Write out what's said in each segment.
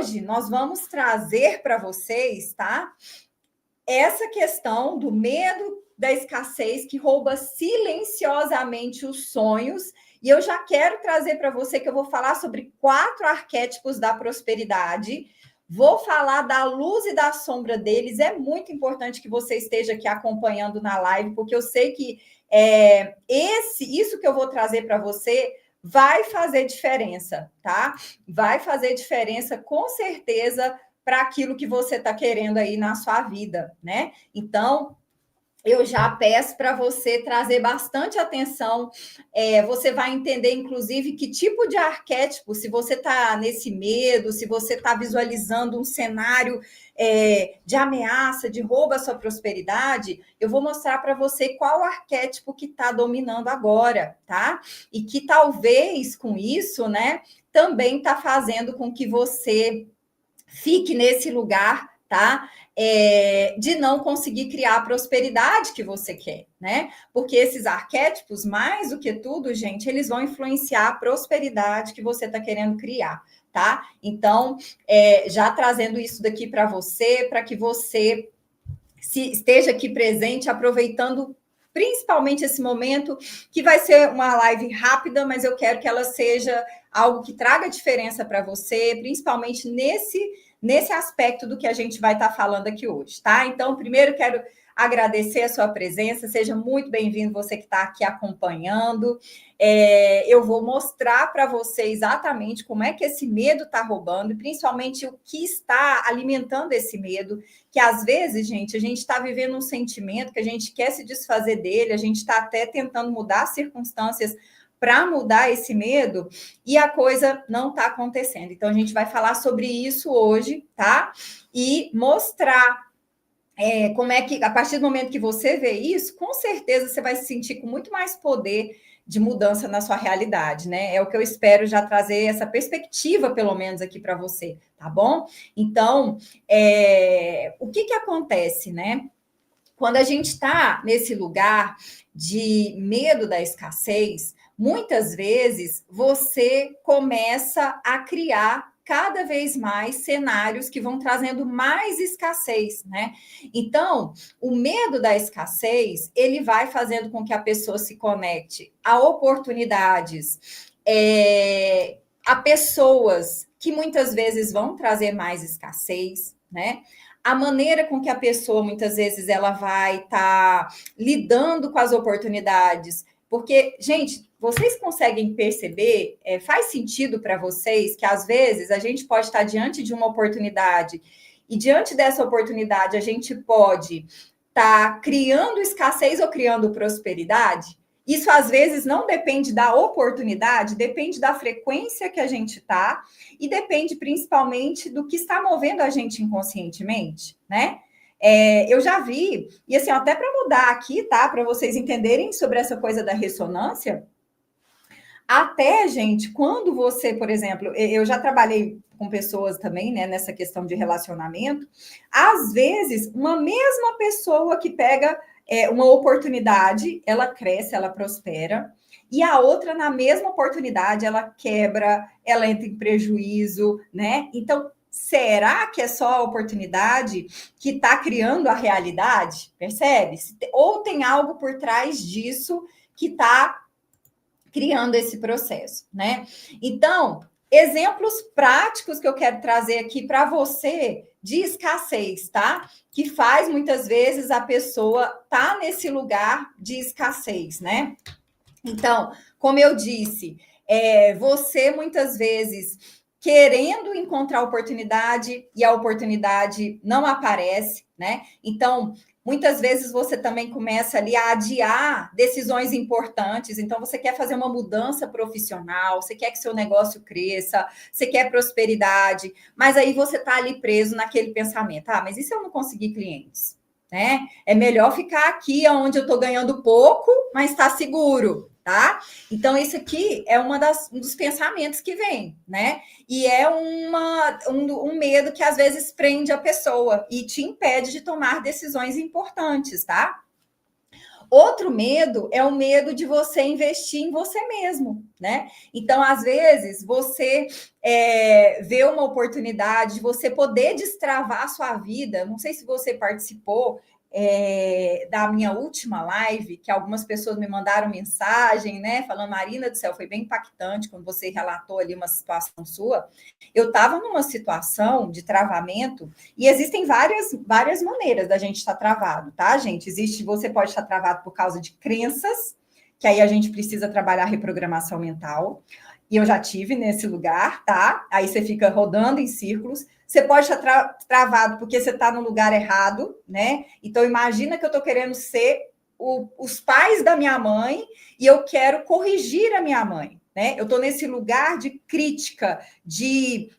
hoje nós vamos trazer para vocês, tá? Essa questão do medo da escassez que rouba silenciosamente os sonhos. E eu já quero trazer para você que eu vou falar sobre 4 arquétipos da prosperidade. Vou falar da luz e da sombra deles. É muito importante que você esteja aqui acompanhando na live, porque eu sei que isso que eu vou trazer para você vai fazer diferença, tá? Vai fazer diferença com certeza para aquilo que você está querendo aí na sua vida, né? Então, eu já peço para você trazer bastante atenção. Você vai entender, inclusive, que tipo de arquétipo, se você está nesse medo, se você está visualizando um cenário de ameaça, de roubo à sua prosperidade, eu vou mostrar para você qual arquétipo que está dominando agora, tá? E que talvez com isso, né, também está fazendo com que você fique nesse lugar, tá? De não conseguir criar a prosperidade que você quer, né? Porque esses arquétipos, mais do que tudo, gente, eles vão influenciar a prosperidade que você está querendo criar, tá? Então, já trazendo isso daqui para que você esteja aqui presente, aproveitando principalmente esse momento, que vai ser uma live rápida, mas eu quero que ela seja algo que traga diferença para você, principalmente nesse aspecto do que a gente vai estar falando aqui hoje, tá? Então, primeiro quero agradecer a sua presença, seja muito bem-vindo você que está aqui acompanhando. Eu vou mostrar para você exatamente como é que esse medo está roubando, e principalmente o que está alimentando esse medo, que às vezes, gente, a gente está vivendo um sentimento que a gente quer se desfazer dele, a gente está até tentando mudar as circunstâncias para mudar esse medo, e a coisa não está acontecendo. Então, a gente vai falar sobre isso hoje, tá? E mostrar como é que, a partir do momento que você vê isso, com certeza você vai se sentir com muito mais poder de mudança na sua realidade, né? É o que eu espero já trazer essa perspectiva, pelo menos, aqui para você, tá bom? Então, o que acontece, né? Quando a gente está nesse lugar de medo da escassez, muitas vezes você começa a criar cada vez mais cenários que vão trazendo mais escassez, né? Então, o medo da escassez, ele vai fazendo com que a pessoa se conecte a oportunidades, a pessoas que muitas vezes vão trazer mais escassez, né? A maneira com que a pessoa, muitas vezes, ela vai estar lidando com as oportunidades. Porque, gente, vocês conseguem perceber, faz sentido para vocês que, às vezes, a gente pode estar diante de uma oportunidade e, diante dessa oportunidade, a gente pode estar criando escassez ou criando prosperidade? Isso, às vezes, não depende da oportunidade, depende da frequência que a gente está e depende principalmente do que está movendo a gente inconscientemente, né? Eu já vi, e assim, até para mudar aqui, tá? Para vocês entenderem sobre essa coisa da ressonância, até, gente, quando você, por exemplo, eu já trabalhei com pessoas também, né, nessa questão de relacionamento, às vezes, uma mesma pessoa que pega uma oportunidade, ela cresce, ela prospera, e a outra, na mesma oportunidade, ela quebra, ela entra em prejuízo, né? Então, será que é só a oportunidade que está criando a realidade? Percebe? Ou tem algo por trás disso que está criando esse processo, né? Então, exemplos práticos que eu quero trazer aqui para você de escassez, tá? Que faz muitas vezes a pessoa tá nesse lugar de escassez, né? Então, como eu disse, você muitas vezes querendo encontrar oportunidade e a oportunidade não aparece, né? Então, muitas vezes você também começa ali a adiar decisões importantes. Então, você quer fazer uma mudança profissional, você quer que seu negócio cresça, você quer prosperidade, mas aí você está ali preso naquele pensamento: ah, mas e se eu não conseguir clientes? Né? É melhor ficar aqui onde eu estou ganhando pouco, mas está seguro, tá? Então, isso aqui é um dos pensamentos que vem, né? E é um medo que às vezes prende a pessoa e te impede de tomar decisões importantes, tá? Outro medo é o medo de você investir em você mesmo, né? Então, às vezes, você vê uma oportunidade de você poder destravar a sua vida. Não sei se você participou da minha última live, que algumas pessoas me mandaram mensagem, né? Falando, Marina do céu, foi bem impactante quando você relatou ali uma situação sua. Eu estava numa situação de travamento, e existem várias maneiras da gente estar travado, tá, gente? Você pode estar travado por causa de crenças, que aí a gente precisa trabalhar a reprogramação mental. E eu já tive nesse lugar, tá? Aí você fica rodando em círculos. Você pode estar travado porque você está no lugar errado, né? Então, imagina que eu estou querendo ser os pais da minha mãe e eu quero corrigir a minha mãe, né? Eu estou nesse lugar de crítica, de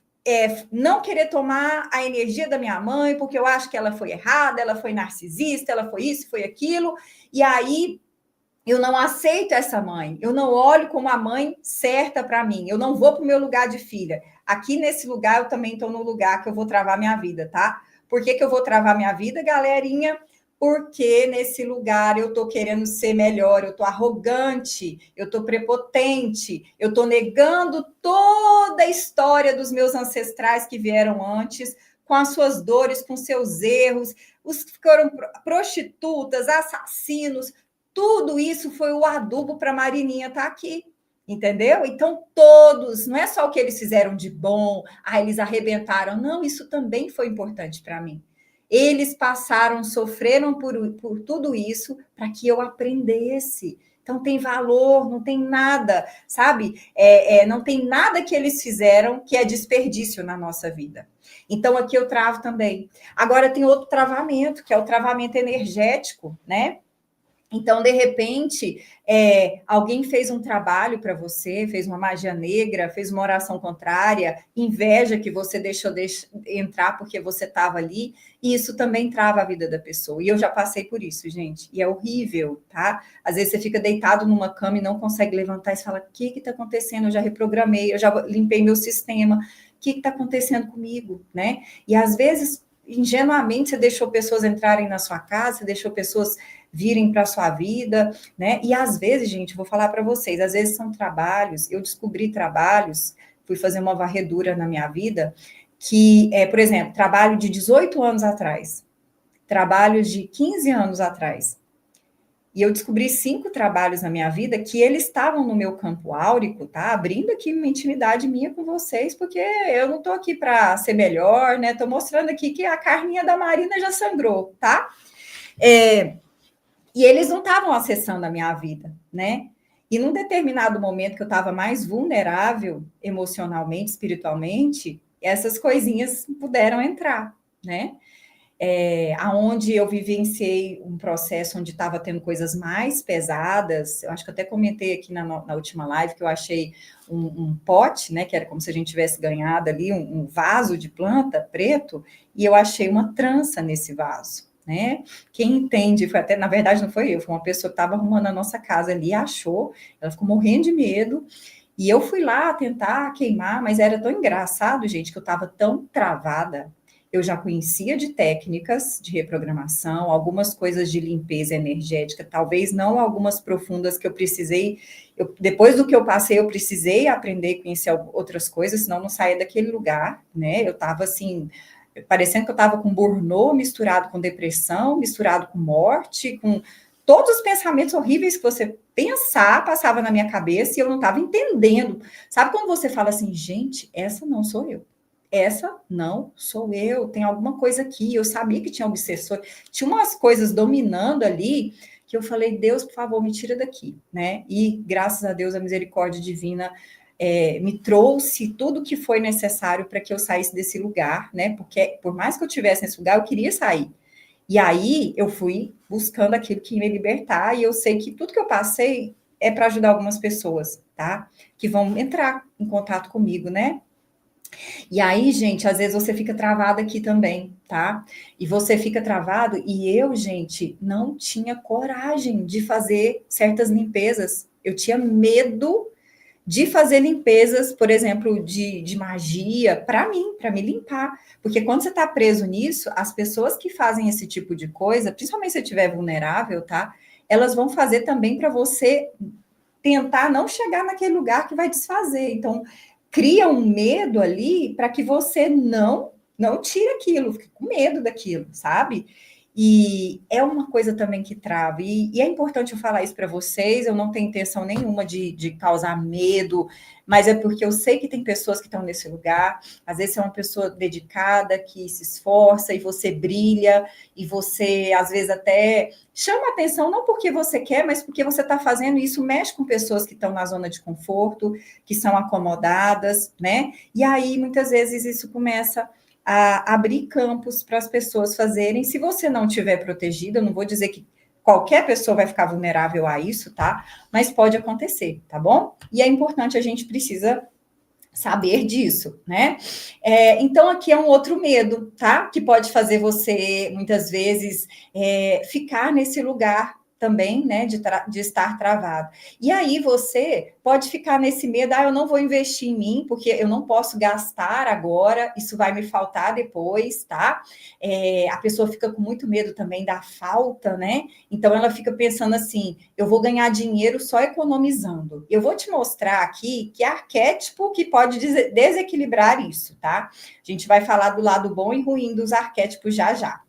não querer tomar a energia da minha mãe, porque eu acho que ela foi errada, ela foi narcisista, ela foi isso, foi aquilo. E aí eu não aceito essa mãe, eu não olho como a mãe certa para mim, eu não vou para o meu lugar de filha. Aqui nesse lugar, eu também estou no lugar que eu vou travar minha vida, tá? Por que eu vou travar minha vida, galerinha? Porque nesse lugar eu estou querendo ser melhor, eu estou arrogante, eu estou prepotente, eu estou negando toda a história dos meus ancestrais que vieram antes, com as suas dores, com seus erros, os que foram prostitutas, assassinos, tudo isso foi o adubo para a Marininha estar aqui, entendeu? Então, todos, não é só o que eles fizeram de bom, eles arrebentaram, não, isso também foi importante para mim. Eles passaram, sofreram por tudo isso para que eu aprendesse. Então, tem valor, não tem nada, sabe? Não tem nada que eles fizeram que é desperdício na nossa vida. Então, aqui eu travo também. Agora, tem outro travamento, que é o travamento energético, né? Então, de repente, alguém fez um trabalho para você, fez uma magia negra, fez uma oração contrária, inveja que você deixou entrar porque você estava ali, e isso também trava a vida da pessoa. E eu já passei por isso, gente, e é horrível, tá? Às vezes você fica deitado numa cama e não consegue levantar e você fala: o que está acontecendo? Eu já reprogramei, eu já limpei meu sistema, o que está acontecendo comigo, né? E às vezes, ingenuamente, você deixou pessoas entrarem na sua casa, você deixou pessoas virem para a sua vida, né? E às vezes, gente, vou falar para vocês, às vezes são trabalhos, eu descobri trabalhos, fui fazer uma varredura na minha vida, que, por exemplo, trabalho de 18 anos atrás, trabalhos de 15 anos atrás. E eu descobri 5 trabalhos na minha vida que eles estavam no meu campo áurico, tá? Abrindo aqui uma intimidade minha com vocês, porque eu não estou aqui para ser melhor, né? Estou mostrando aqui que a carninha da Marina já sangrou, tá? E eles não estavam acessando a minha vida, né? E num determinado momento que eu estava mais vulnerável emocionalmente, espiritualmente, essas coisinhas puderam entrar, né? Aonde eu vivenciei um processo onde estava tendo coisas mais pesadas, eu acho que eu até comentei aqui na última live que eu achei um pote, né, que era como se a gente tivesse ganhado ali um vaso de planta preto, e eu achei uma trança nesse vaso, né? Quem entende, foi até, na verdade não foi eu, foi uma pessoa que estava arrumando a nossa casa ali, achou, ela ficou morrendo de medo, e eu fui lá tentar queimar, mas era tão engraçado, gente, que eu estava tão travada. Eu já conhecia de técnicas de reprogramação, algumas coisas de limpeza energética, talvez não algumas profundas que eu precisei. Depois do que eu passei, eu precisei aprender e conhecer outras coisas, senão não saía daquele lugar, né? Eu estava assim, parecendo que eu estava com burnout misturado com depressão, misturado com morte, com todos os pensamentos horríveis que você pensar passava na minha cabeça e eu não estava entendendo. Sabe quando você fala assim, gente, essa não sou eu. Essa não sou eu, tem alguma coisa aqui. Eu sabia que tinha obsessor, tinha umas coisas dominando ali que eu falei, Deus, por favor, me tira daqui, né? E graças a Deus, a misericórdia divina me trouxe tudo que foi necessário para que eu saísse desse lugar, né? Porque por mais que eu estivesse nesse lugar, eu queria sair. E aí eu fui buscando aquilo que ia me libertar, e eu sei que tudo que eu passei é para ajudar algumas pessoas, tá? Que vão entrar em contato comigo, né? E aí, gente, às vezes você fica travado aqui também, tá? E você fica travado, e eu, gente, não tinha coragem de fazer certas limpezas. Eu tinha medo de fazer limpezas, por exemplo, de magia, para mim, para me limpar. Porque quando você está preso nisso, as pessoas que fazem esse tipo de coisa, principalmente se você estiver vulnerável, tá? elas vão fazer também para você tentar não chegar naquele lugar que vai desfazer. Então, cria um medo ali para que você não tire aquilo, fique com medo daquilo, sabe? E é uma coisa também que trava. E é importante eu falar isso para vocês. Eu não tenho intenção nenhuma de causar medo, mas é porque eu sei que tem pessoas que estão nesse lugar. Às vezes você é uma pessoa dedicada, que se esforça e você brilha, e você, às vezes, até chama atenção, não porque você quer, mas porque você está fazendo isso, mexe com pessoas que estão na zona de conforto, que são acomodadas, né? E aí, muitas vezes, isso começa a abrir campos para as pessoas fazerem. Se você não tiver protegida, eu não vou dizer que qualquer pessoa vai ficar vulnerável a isso, tá? Mas pode acontecer, tá bom? E é importante, a gente precisa saber disso, né? Então, aqui é um outro medo, tá? Que pode fazer você, muitas vezes, ficar nesse lugar também, né, de estar travado. E aí você pode ficar nesse medo, eu não vou investir em mim, porque eu não posso gastar agora, isso vai me faltar depois, tá? A pessoa fica com muito medo também da falta, né? Então ela fica pensando assim, eu vou ganhar dinheiro só economizando. Eu vou te mostrar aqui que é arquétipo que pode desequilibrar isso, tá? A gente vai falar do lado bom e ruim dos arquétipos já já.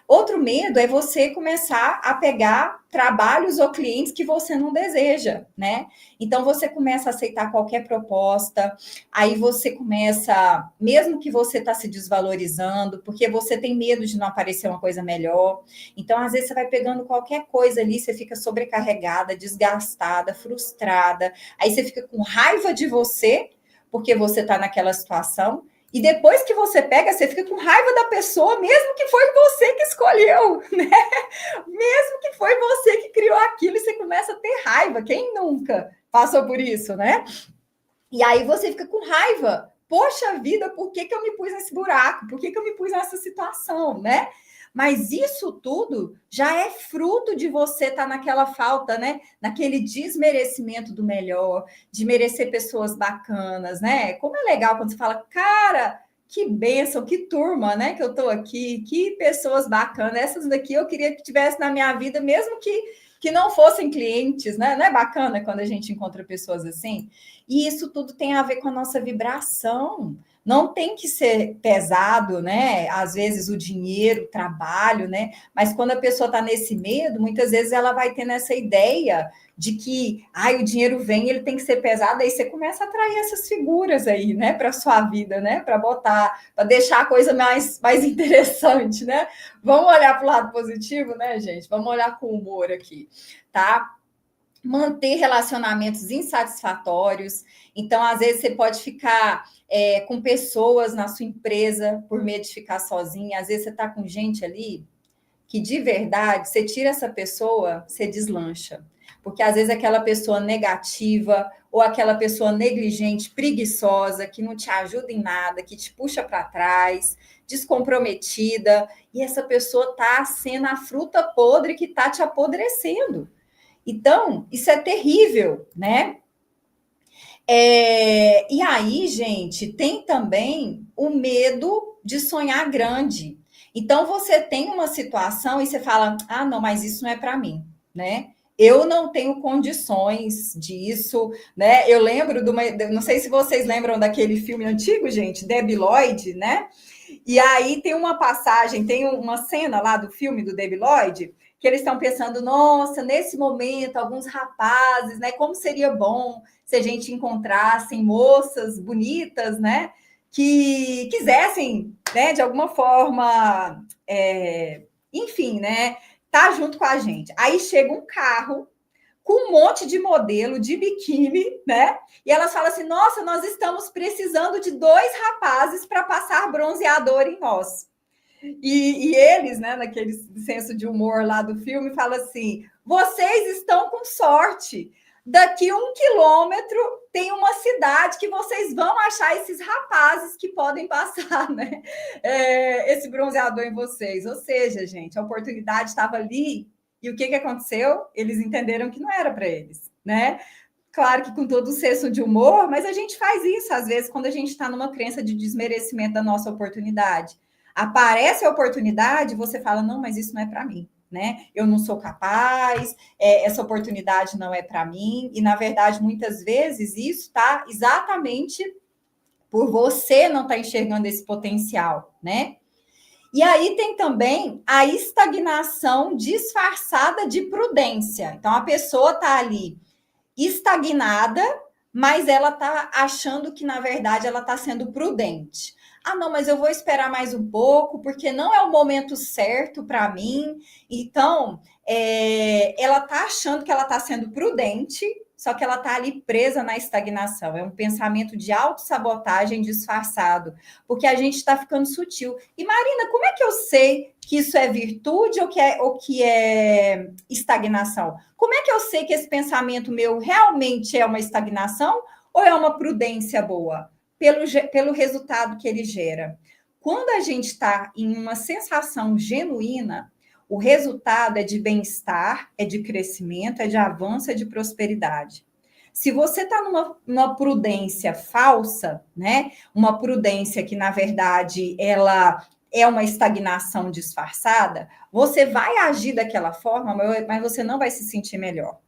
Outro medo é você começar a pegar trabalhos ou clientes que você não deseja, né? Então você começa a aceitar qualquer proposta, aí você começa, mesmo que você está se desvalorizando, porque você tem medo de não aparecer uma coisa melhor. Então, às vezes, você vai pegando qualquer coisa ali, você fica sobrecarregada, desgastada, frustrada, aí você fica com raiva de você, porque você está naquela situação. E depois que você pega, você fica com raiva da pessoa, mesmo que foi você que escolheu, né? Mesmo que foi você que criou aquilo, e você começa a ter raiva. Quem nunca passou por isso, né? E aí você fica com raiva. Poxa vida, por que eu me pus nesse buraco? Por que eu me pus nessa situação, né? Mas isso tudo já é fruto de você estar naquela falta, né? Naquele desmerecimento do melhor, de merecer pessoas bacanas, né? Como é legal quando você fala, cara, que bênção, que turma, né? Que eu tô aqui, que pessoas bacanas. Essas daqui eu queria que tivesse na minha vida, mesmo que não fossem clientes, né? Não é bacana quando a gente encontra pessoas assim? E isso tudo tem a ver com a nossa vibração. Não tem que ser pesado, né? Às vezes o dinheiro, o trabalho, né? Mas quando a pessoa está nesse medo, muitas vezes ela vai ter nessa ideia de que, o dinheiro vem, ele tem que ser pesado, aí você começa a atrair essas figuras aí, né, para sua vida, né, para botar, para deixar a coisa mais interessante, né? Vamos olhar para o lado positivo, né, gente? Vamos olhar com humor aqui, tá? Manter relacionamentos insatisfatórios. Então, às vezes, você pode ficar com pessoas na sua empresa por medo de ficar sozinha. Às vezes, você está com gente ali que, de verdade, você tira essa pessoa, você deslancha. Porque, às vezes, aquela pessoa negativa ou aquela pessoa negligente, preguiçosa, que não te ajuda em nada, que te puxa para trás, descomprometida, e essa pessoa está sendo a fruta podre que está te apodrecendo. Então, isso é terrível, né? E aí, gente, tem também o medo de sonhar grande. Então, você tem uma situação e você fala, não, mas isso não é para mim, né? Eu não tenho condições disso, né? Eu lembro não sei se vocês lembram daquele filme antigo, gente, Debi Lloyd, né? E aí tem uma passagem, tem uma cena lá do filme do Debi Lloyd, que eles estão pensando, nossa, nesse momento, alguns rapazes, né? Como seria bom se a gente encontrasse moças bonitas, né? Que quisessem, né, de alguma forma, enfim, né? Tá junto com a gente. Aí chega um carro com um monte de modelo de biquíni, né? E elas falam assim: nossa, nós estamos precisando de 2 rapazes para passar bronzeador em nós. E eles, né, naquele senso de humor lá do filme, falam assim: vocês estão com sorte. Daqui 1 quilômetro tem uma cidade que vocês vão achar esses rapazes que podem passar, né? Esse bronzeador em vocês. Ou seja, gente, a oportunidade estava ali. E o que aconteceu? Eles entenderam que não era para eles, né? Claro que com todo o senso de humor, mas a gente faz isso às vezes quando a gente está numa crença de desmerecimento da nossa oportunidade. Aparece a oportunidade, você fala, não, mas isso não é para mim, né? Eu não sou capaz, essa oportunidade não é para mim, e na verdade, muitas vezes, isso está exatamente por você não estar enxergando esse potencial, né? E aí tem também a estagnação disfarçada de prudência. Então, a pessoa está ali estagnada, mas ela está achando que, na verdade, ela está sendo prudente. Ah, não, mas eu vou esperar mais um pouco, porque não é o momento certo para mim. Então, ela está achando que ela está sendo prudente, só que ela está ali presa na estagnação. É um pensamento de autossabotagem disfarçado, porque a gente está ficando sutil. E, Marina, como é que eu sei que isso é virtude ou que é estagnação? Como é que eu sei que esse pensamento meu realmente é uma estagnação ou é uma prudência boa? Pelo resultado que ele gera. Quando a gente está em uma sensação genuína, o resultado é de bem-estar, é de crescimento, é de avanço, é de prosperidade. Se você está numa prudência falsa, né? Uma prudência que, na verdade, ela é uma estagnação disfarçada, você vai agir daquela forma, mas você não vai se sentir melhor.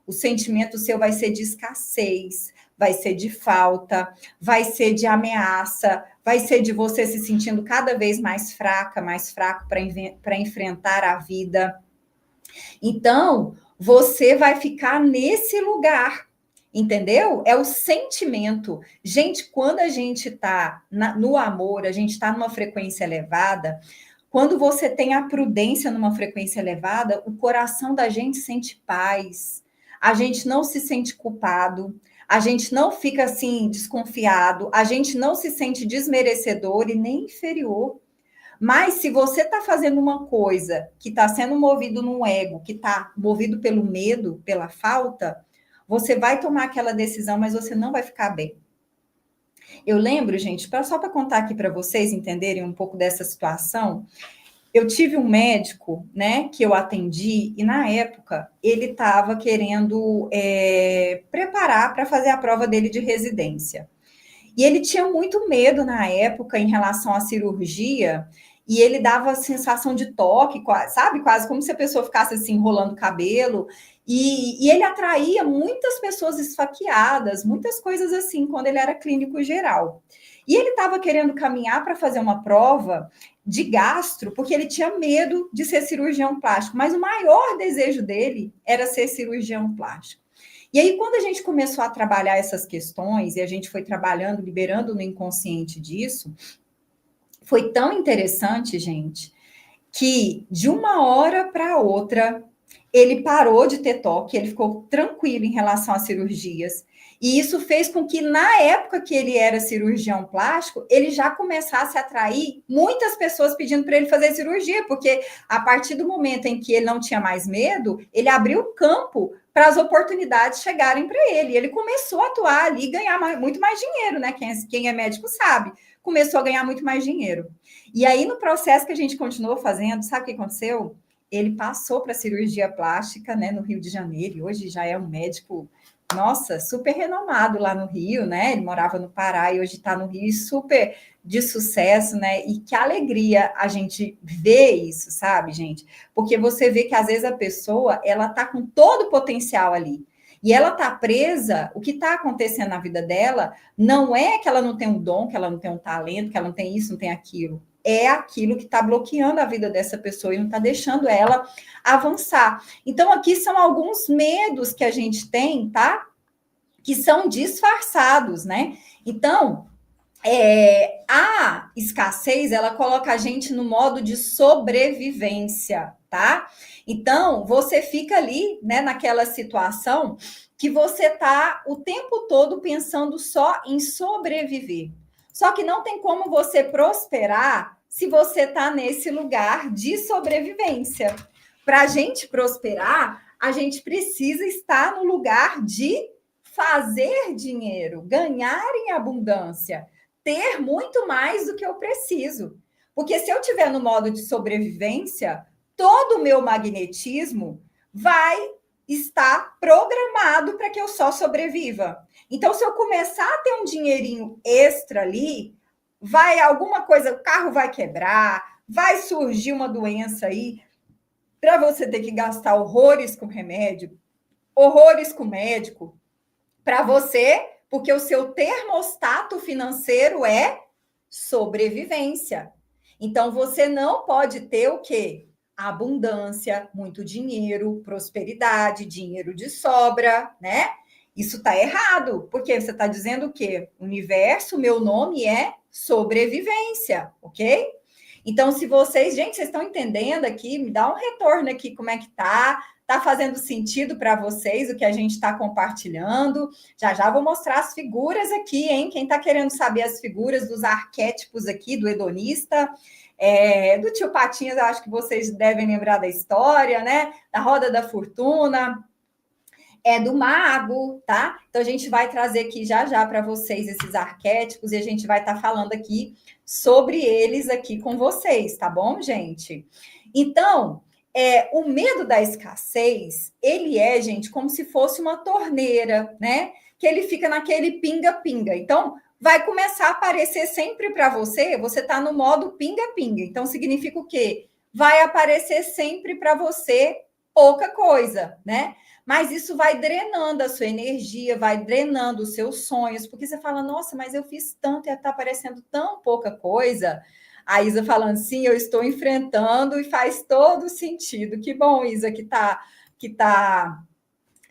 O sentimento seu vai ser de escassez, vai ser de falta, vai ser de ameaça, vai ser de você se sentindo cada vez mais fraca, mais fraco para enfrentar a vida. Então, você vai ficar nesse lugar, entendeu? É o sentimento. Gente, quando a gente está no amor, a gente está numa frequência elevada, quando você tem a prudência numa frequência elevada, o coração da gente sente paz, a gente não se sente culpado, a gente não fica assim desconfiado, a gente não se sente desmerecedor e nem inferior. Mas se você está fazendo uma coisa que está sendo movido num ego, que está movido pelo medo, pela falta, você vai tomar aquela decisão, mas você não vai ficar bem. Eu lembro, gente, só para contar aqui para vocês entenderem um pouco dessa situação, eu tive um médico, né, que eu atendi, e na época ele estava querendo preparar para fazer a prova dele de residência. E ele tinha muito medo na época em relação à cirurgia, e ele dava a sensação de toque, sabe? Quase como se a pessoa ficasse assim, enrolando o cabelo. E ele atraía muitas pessoas esfaqueadas, muitas coisas assim, quando ele era clínico geral. E ele estava querendo caminhar para fazer uma prova de gastro, porque ele tinha medo de ser cirurgião plástico, mas o maior desejo dele era ser cirurgião plástico. E aí, quando a gente começou a trabalhar essas questões e a gente foi trabalhando, liberando no inconsciente disso, foi tão interessante, gente, que de uma hora para outra ele parou de ter toque, ele ficou tranquilo em relação às cirurgias. E isso fez com que, na época que ele era cirurgião plástico, ele já começasse a atrair muitas pessoas pedindo para ele fazer cirurgia, porque a partir do momento em que ele não tinha mais medo, ele abriu o campo para as oportunidades chegarem para ele. E ele começou a atuar ali e ganhar muito mais dinheiro, né? Quem é médico sabe. Começou a ganhar muito mais dinheiro. E aí, no processo que a gente continuou fazendo, sabe o que aconteceu? Ele passou para cirurgia plástica, né, no Rio de Janeiro, e hoje já é um médico, nossa, super renomado lá no Rio, né? Ele morava no Pará e hoje está no Rio, super de sucesso, né? E que alegria a gente ver isso, sabe, gente? Porque você vê que às vezes a pessoa, ela tá com todo o potencial ali. E ela tá presa, o que está acontecendo na vida dela não é que ela não tem um dom, que ela não tem um talento, que ela não tem isso, não tem aquilo. É aquilo que está bloqueando a vida dessa pessoa e não está deixando ela avançar. Então, aqui são alguns medos que a gente tem, tá? Que são disfarçados, né? Então, a escassez, ela coloca a gente no modo de sobrevivência, tá? Então, você fica ali, né, naquela situação que você tá o tempo todo pensando só em sobreviver. Só que não tem como você prosperar se você tá nesse lugar de sobrevivência. Para a gente prosperar, a gente precisa estar no lugar de fazer dinheiro, ganhar em abundância, ter muito mais do que eu preciso. Porque se eu estiver no modo de sobrevivência, todo o meu magnetismo vai estar programado para que eu só sobreviva. Então, se eu começar a ter um dinheirinho extra ali, vai alguma coisa, o carro vai quebrar, vai surgir uma doença aí, para você ter que gastar horrores com remédio, horrores com médico, para você, porque o seu termostato financeiro é sobrevivência. Então, você não pode ter o quê? Abundância, muito dinheiro, prosperidade, dinheiro de sobra, né? Isso está errado, porque você está dizendo o quê? Universo, meu nome é sobrevivência, ok? Então, se vocês, gente, vocês estão entendendo aqui, me dá um retorno aqui, como é que tá? Tá fazendo sentido para vocês o que a gente está compartilhando? Já já vou mostrar as figuras aqui, hein? Quem está querendo saber as figuras dos arquétipos aqui do hedonista, do tio Patinhas, eu acho que vocês devem lembrar da história, né? Da roda da fortuna, do mago, tá? Então a gente vai trazer aqui já já para vocês esses arquétipos e a gente vai estar falando aqui sobre eles aqui com vocês, tá bom, gente? Então, o medo da escassez, ele gente, como se fosse uma torneira, né? Que ele fica naquele pinga-pinga. Então, vai começar a aparecer sempre para você, você está no modo pinga-pinga. Então, significa o quê? Vai aparecer sempre para você pouca coisa, né? Mas isso vai drenando a sua energia, vai drenando os seus sonhos, porque você fala, nossa, mas eu fiz tanto e está aparecendo tão pouca coisa. A Isa falando, sim, eu estou enfrentando e faz todo sentido. Que bom, Isa, que tá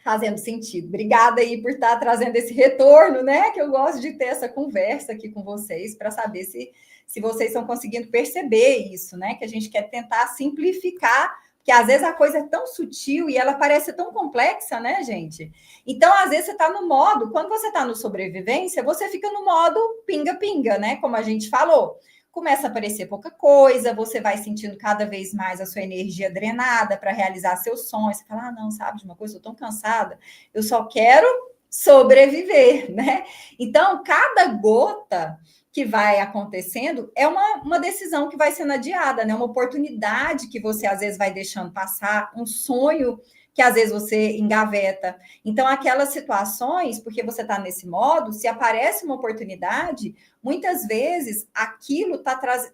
fazendo sentido. Obrigada aí por estar trazendo esse retorno, né? Que eu gosto de ter essa conversa aqui com vocês para saber se vocês estão conseguindo perceber isso, né? Que a gente quer tentar simplificar, porque às vezes a coisa é tão sutil e ela parece tão complexa, né, gente? Então, às vezes, você está no modo, quando você está no sobrevivência, você fica no modo pinga-pinga, né? Como a gente falou. Começa a aparecer pouca coisa, você vai sentindo cada vez mais a sua energia drenada para realizar seus sonhos. Você fala, não, sabe de uma coisa, eu estou tão cansada, eu só quero sobreviver, né? Então, cada gota que vai acontecendo é uma decisão que vai sendo adiada, né? Uma oportunidade que você às vezes vai deixando passar, um sonho que às vezes você engaveta. Então, aquelas situações, porque você está nesse modo, se aparece uma oportunidade, muitas vezes aquilo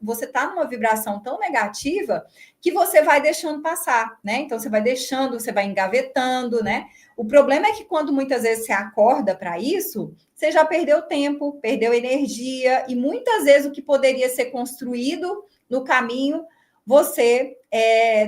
você está numa vibração tão negativa que você vai deixando passar, né? Então, você vai deixando, você vai engavetando, né? O problema é que quando muitas vezes você acorda para isso, você já perdeu tempo, perdeu energia, e muitas vezes o que poderia ser construído no caminho, você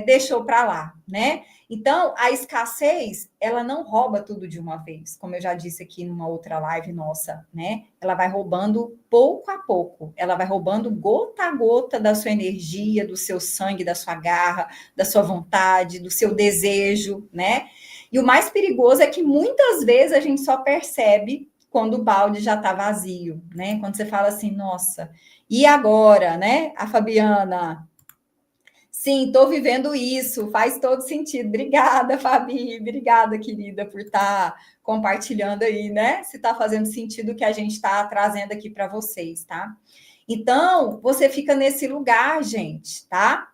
deixou para lá, né? Então, a escassez, ela não rouba tudo de uma vez, como eu já disse aqui numa outra live nossa, né? Ela vai roubando pouco a pouco, ela vai roubando gota a gota da sua energia, do seu sangue, da sua garra, da sua vontade, do seu desejo, né? E o mais perigoso é que muitas vezes a gente só percebe quando o balde já está vazio, né? Quando você fala assim, nossa, e agora, né? A Fabiana... Sim, estou vivendo isso, faz todo sentido. Obrigada, Fabi, obrigada, querida, por estar compartilhando aí, né? Se está fazendo sentido o que a gente está trazendo aqui para vocês, tá? Então, você fica nesse lugar, gente, tá?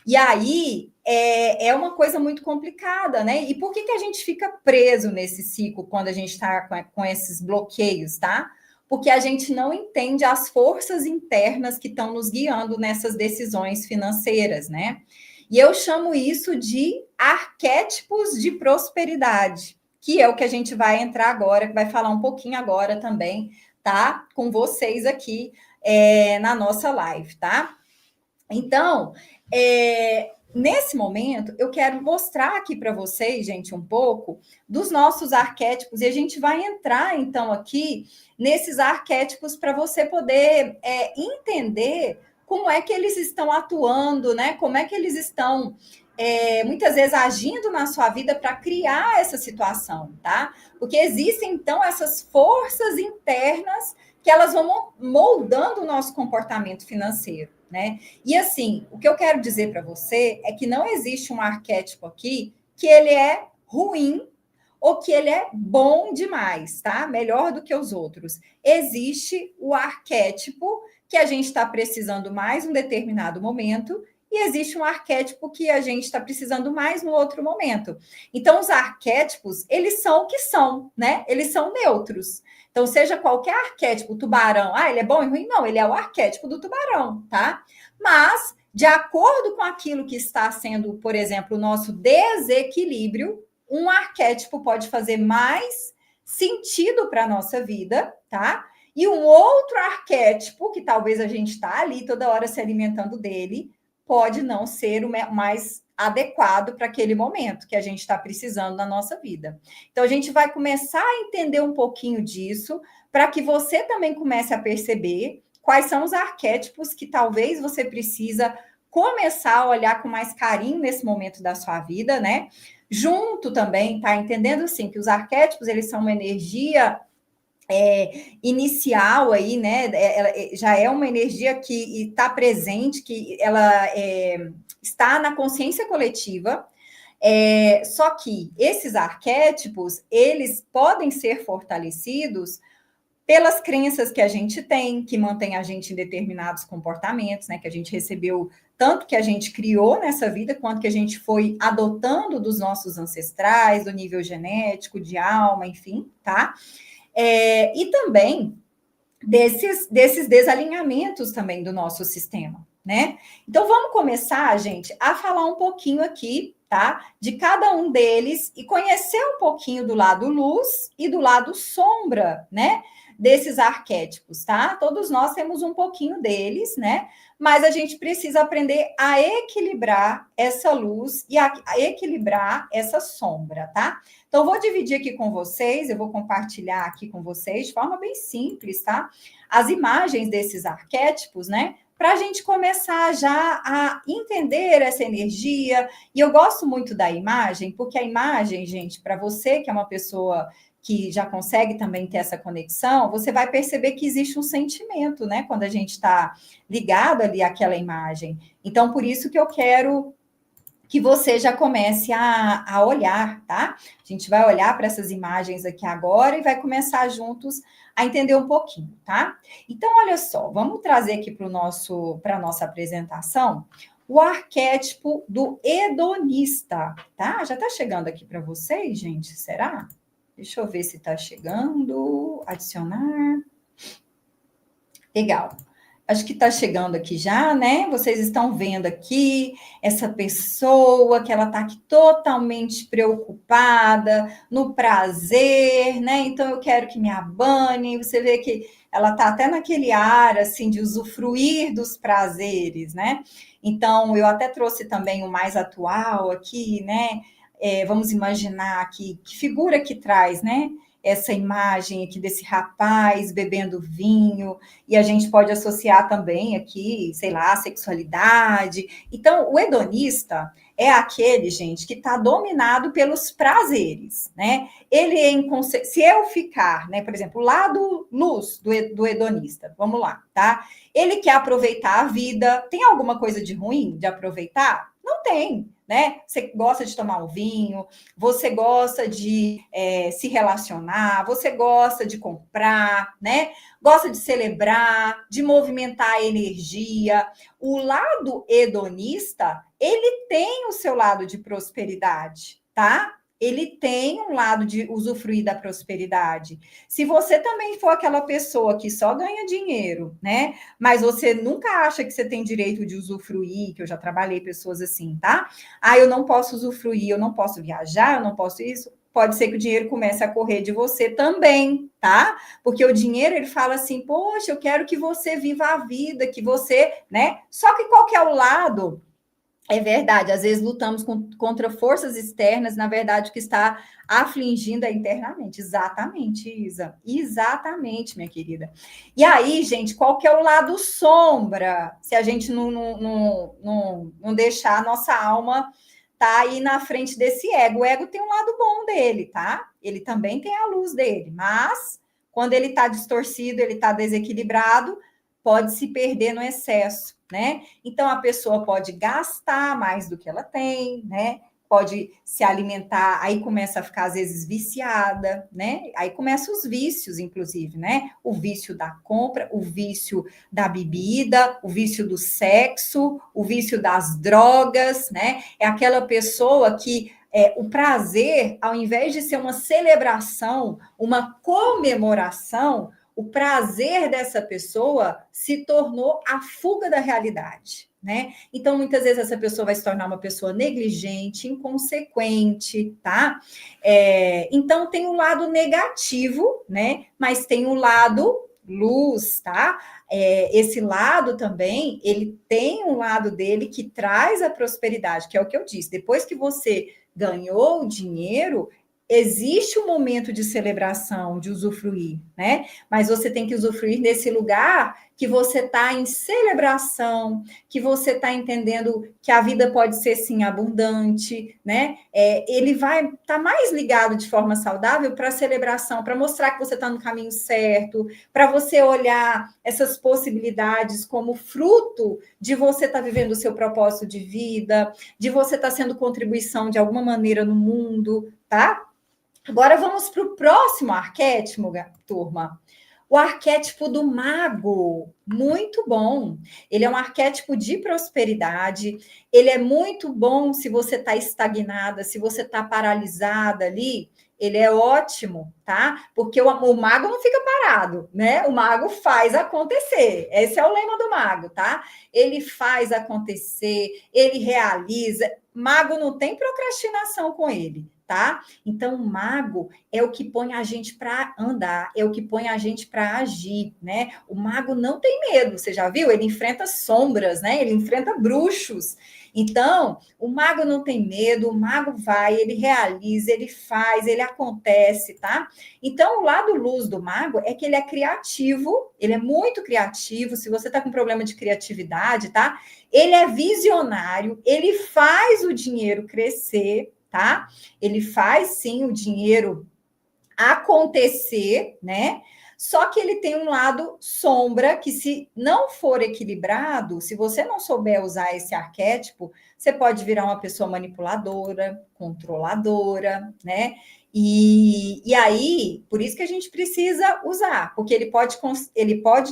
E aí, é uma coisa muito complicada, né? E por que a gente fica preso nesse ciclo quando a gente está com esses bloqueios, tá? Porque a gente não entende as forças internas que estão nos guiando nessas decisões financeiras, né? E eu chamo isso de arquétipos de prosperidade, que é o que a gente vai entrar agora, que vai falar um pouquinho agora também, tá? Com vocês aqui na nossa live, tá? Então, nesse momento, eu quero mostrar aqui para vocês, gente, um pouco dos nossos arquétipos, e a gente vai entrar, então, aqui nesses arquétipos para você poder entender como é que eles estão atuando, né? Como é que eles estão, muitas vezes, agindo na sua vida para criar essa situação, tá? Porque existem, então, essas forças internas que elas vão moldando o nosso comportamento financeiro, né? E assim, o que eu quero dizer para você é que não existe um arquétipo aqui que ele é ruim ou que ele é bom demais, tá? Melhor do que os outros. Existe o arquétipo que a gente está precisando mais em um determinado momento e existe um arquétipo que a gente está precisando mais no outro momento. Então, os arquétipos, eles são o que são, né? Eles são neutros. Então, seja qualquer arquétipo, tubarão, ele é bom e ruim? Não, ele é o arquétipo do tubarão, tá? Mas, de acordo com aquilo que está sendo, por exemplo, o nosso desequilíbrio, um arquétipo pode fazer mais sentido para a nossa vida, tá? E um outro arquétipo, que talvez a gente está ali toda hora se alimentando dele, pode não ser o mais adequado para aquele momento que a gente está precisando na nossa vida. Então, a gente vai começar a entender um pouquinho disso, para que você também comece a perceber quais são os arquétipos que talvez você precisa começar a olhar com mais carinho nesse momento da sua vida, né? Junto também, tá? Entendendo, assim, que os arquétipos, eles são uma energia inicial aí, né? Ela já é uma energia que está presente, que ela está na consciência coletiva. Só que esses arquétipos, eles podem ser fortalecidos pelas crenças que a gente tem, que mantém a gente em determinados comportamentos, né? Que a gente recebeu, tanto que a gente criou nessa vida, quanto que a gente foi adotando dos nossos ancestrais, do nível genético, de alma, enfim, tá? E também desses desalinhamentos também do nosso sistema, né? Então, vamos começar, gente, a falar um pouquinho aqui, tá? De cada um deles e conhecer um pouquinho do lado luz e do lado sombra, né? Desses arquétipos, tá? Todos nós temos um pouquinho deles, né? Mas a gente precisa aprender a equilibrar essa luz e a equilibrar essa sombra, tá? Então, vou dividir aqui com vocês, eu vou compartilhar aqui com vocês de forma bem simples, tá? As imagens desses arquétipos, né? Para a gente começar já a entender essa energia. E eu gosto muito da imagem, porque a imagem, gente, para você que é uma pessoa que já consegue também ter essa conexão, você vai perceber que existe um sentimento, né? Quando a gente está ligado ali àquela imagem. Então, por isso que eu quero que você já comece a olhar, tá? A gente vai olhar para essas imagens aqui agora e vai começar juntos a entender um pouquinho, tá? Então, olha só, vamos trazer aqui para a nossa apresentação o arquétipo do hedonista, tá? Já está chegando aqui para vocês, gente? Será? Deixa eu ver se está chegando. Adicionar. Legal. Acho que está chegando aqui já, né? Vocês estão vendo aqui essa pessoa que ela está aqui totalmente preocupada no prazer, né? Então eu quero que me abane. Você vê que ela está até naquele ar assim de usufruir dos prazeres, né? Então eu até trouxe também o mais atual aqui, né? Vamos imaginar que figura que traz, né? Essa imagem aqui desse rapaz bebendo vinho, e a gente pode associar também aqui, sei lá, sexualidade. Então, o hedonista é aquele, gente, que está dominado pelos prazeres, né? Ele se eu ficar, né, por exemplo, o lado luz do hedonista, vamos lá, tá? Ele quer aproveitar a vida. Tem alguma coisa de ruim de aproveitar? Não tem, né? Você gosta de tomar um vinho, você gosta de se relacionar, você gosta de comprar, né? Gosta de celebrar, de movimentar a energia. O lado hedonista, ele tem o seu lado de prosperidade, tá? Ele tem um lado de usufruir da prosperidade. Se você também for aquela pessoa que só ganha dinheiro, né? Mas você nunca acha que você tem direito de usufruir, que eu já trabalhei pessoas assim, tá? Ah, eu não posso usufruir, eu não posso viajar, eu não posso isso. Pode ser que o dinheiro comece a correr de você também, tá? Porque o dinheiro, ele fala assim, poxa, eu quero que você viva a vida, que você, né? Só que qual que é o lado? É verdade, às vezes lutamos contra forças externas, na verdade, o que está afligindo é internamente. Exatamente, Isa. Exatamente, minha querida. E aí, gente, qual que é o lado sombra? Se a gente não deixar a nossa alma tá aí na frente desse ego. O ego tem um lado bom dele, tá? Ele também tem a luz dele, mas quando ele está distorcido, ele está desequilibrado, pode se perder no excesso, né? Então a pessoa pode gastar mais do que ela tem, né? Pode se alimentar, aí começa a ficar às vezes viciada, né? Aí começam os vícios, inclusive, né? O vício da compra, o vício da bebida, o vício do sexo, o vício das drogas, né? É aquela pessoa que o prazer, ao invés de ser uma celebração, uma comemoração, o prazer dessa pessoa se tornou a fuga da realidade, né? Então, muitas vezes essa pessoa vai se tornar uma pessoa negligente, inconsequente, tá? Então, tem um lado negativo, né? Mas tem um lado luz, tá? Esse lado também, ele tem um lado dele que traz a prosperidade, que é o que eu disse. Depois que você ganhou o dinheiro, existe um momento de celebração, de usufruir, né? Mas você tem que usufruir nesse lugar que você está em celebração, que você está entendendo que a vida pode ser sim abundante, né? Ele vai estar mais ligado de forma saudável para a celebração, para mostrar que você está no caminho certo, para você olhar essas possibilidades como fruto de você estar vivendo o seu propósito de vida, de você estar sendo contribuição de alguma maneira no mundo, tá? Agora vamos para o próximo arquétipo, turma. O arquétipo do mago, muito bom. Ele é um arquétipo de prosperidade. Ele é muito bom se você está estagnada, se você está paralisada ali. Ele é ótimo, tá? Porque o mago não fica parado, né? O mago faz acontecer. Esse é o lema do mago, tá? Ele faz acontecer, ele realiza. Mago não tem procrastinação com ele, tá? Então, o mago é o que põe a gente para andar, é o que põe a gente para agir, né? O mago não tem medo, você já viu? Ele enfrenta sombras, né? Ele enfrenta bruxos. Então, o mago não tem medo, o mago vai, ele realiza, ele faz, ele acontece, tá? Então, o lado luz do mago é que ele é criativo, ele é muito criativo. Se você tá com problema de criatividade, tá? Ele é visionário, ele faz o dinheiro crescer, tá? Ele faz sim o dinheiro acontecer, né? Só que ele tem um lado sombra que, se não for equilibrado, se você não souber usar esse arquétipo, você pode virar uma pessoa manipuladora, controladora, né? E aí, por isso que a gente precisa usar, porque ele pode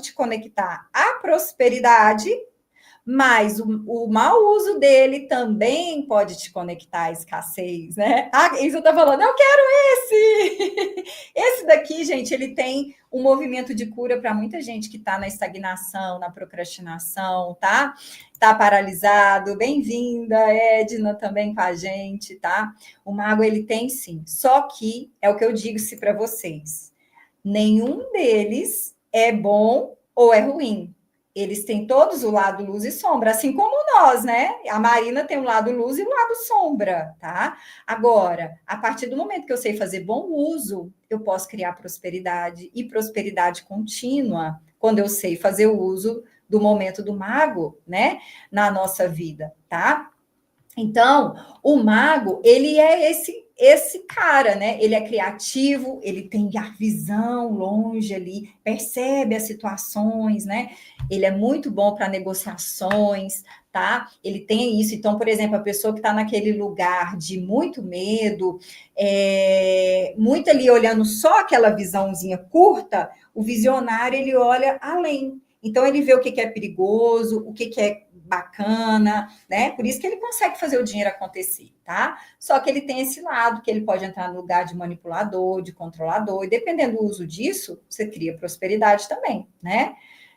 te conectar à prosperidade, mas o mau uso dele também pode te conectar à escassez, né? Ah, isso eu tô falando, eu quero esse! Esse daqui, gente, ele tem um movimento de cura para muita gente que está na estagnação, na procrastinação, tá? Tá paralisado. Bem-vinda, Edna, também com a gente, tá? O mago, ele tem sim. Só que, é o que eu digo para vocês, nenhum deles é bom ou é ruim. Eles têm todos o lado luz e sombra, assim como nós, né? A Marina tem o lado luz e o lado sombra, tá? Agora, a partir do momento que eu sei fazer bom uso, eu posso criar prosperidade e prosperidade contínua quando eu sei fazer o uso do momento do mago, né? Na nossa vida, tá? Então, o mago, ele é esse cara, né? Ele é criativo, ele tem a visão longe ali, percebe as situações, né? Ele é muito bom para negociações, tá? Ele tem isso. Então, por exemplo, a pessoa que está naquele lugar de muito medo, muito ali olhando só aquela visãozinha curta, o visionário, ele olha além. Então, ele vê o que é perigoso, o que é bacana, né? Por isso que ele consegue fazer o dinheiro acontecer, tá? Só que ele tem esse lado, que ele pode entrar no lugar de manipulador, de controlador, e dependendo do uso disso, você cria prosperidade também, né?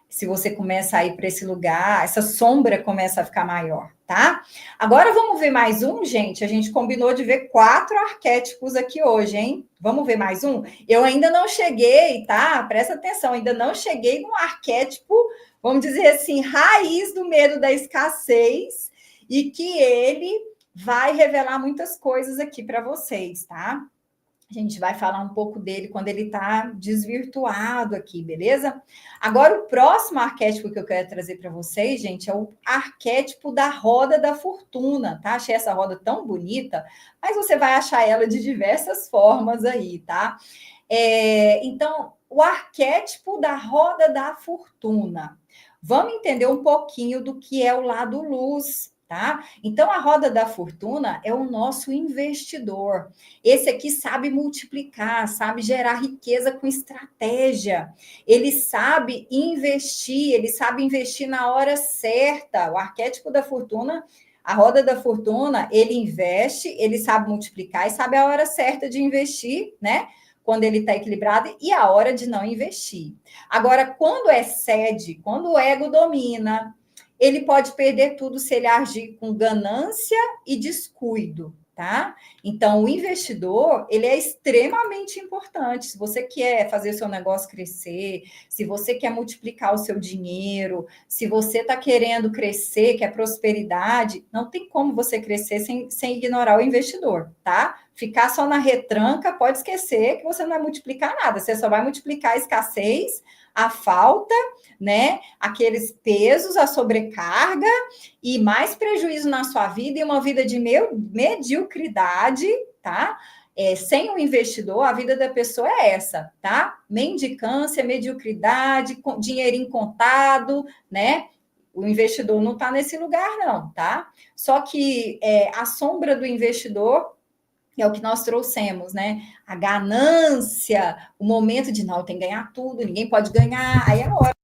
Se você começa a ir para esse lugar, essa sombra começa a ficar maior, tá? Agora vamos ver mais um, gente. A gente combinou de ver 4 arquétipos aqui hoje, hein? Vamos ver mais um? Eu ainda não cheguei, tá? Presta atenção, ainda não cheguei no arquétipo, vamos dizer assim, raiz do medo da escassez, e que ele vai revelar muitas coisas aqui para vocês, tá? A gente vai falar um pouco dele quando ele está desvirtuado aqui, beleza? Agora, o próximo arquétipo que eu quero trazer para vocês, gente, é o arquétipo da roda da fortuna, tá? Achei essa roda tão bonita, mas você vai achar ela de diversas formas aí, tá? Então, o arquétipo da roda da fortuna. Vamos entender um pouquinho do que é o lado luz, tá? Então, a roda da fortuna é o nosso investidor. Esse aqui sabe multiplicar, sabe gerar riqueza com estratégia. Ele sabe investir na hora certa. O arquétipo da fortuna, a roda da fortuna, ele investe, ele sabe multiplicar e sabe a hora certa de investir, né? Quando ele está equilibrado, e a hora de não investir. Agora, quando excede, quando o ego domina, ele pode perder tudo se ele agir com ganância e descuido, tá? Então, o investidor, ele é extremamente importante. Se você quer fazer o seu negócio crescer, se você quer multiplicar o seu dinheiro, se você está querendo crescer, quer prosperidade, não tem como você crescer sem ignorar o investidor, tá? Ficar só na retranca, pode esquecer que você não vai multiplicar nada, você só vai multiplicar a escassez, a falta, né? Aqueles pesos, a sobrecarga e mais prejuízo na sua vida e uma vida de mediocridade, tá? Sem o investidor, a vida da pessoa é essa, tá? Mendicância, mediocridade, dinheirinho contado, né? O investidor não está nesse lugar, não, tá? Só que a sombra do investidor é o que nós trouxemos, né? A ganância, o momento de não, tem que ganhar tudo, ninguém pode ganhar, aí é a hora.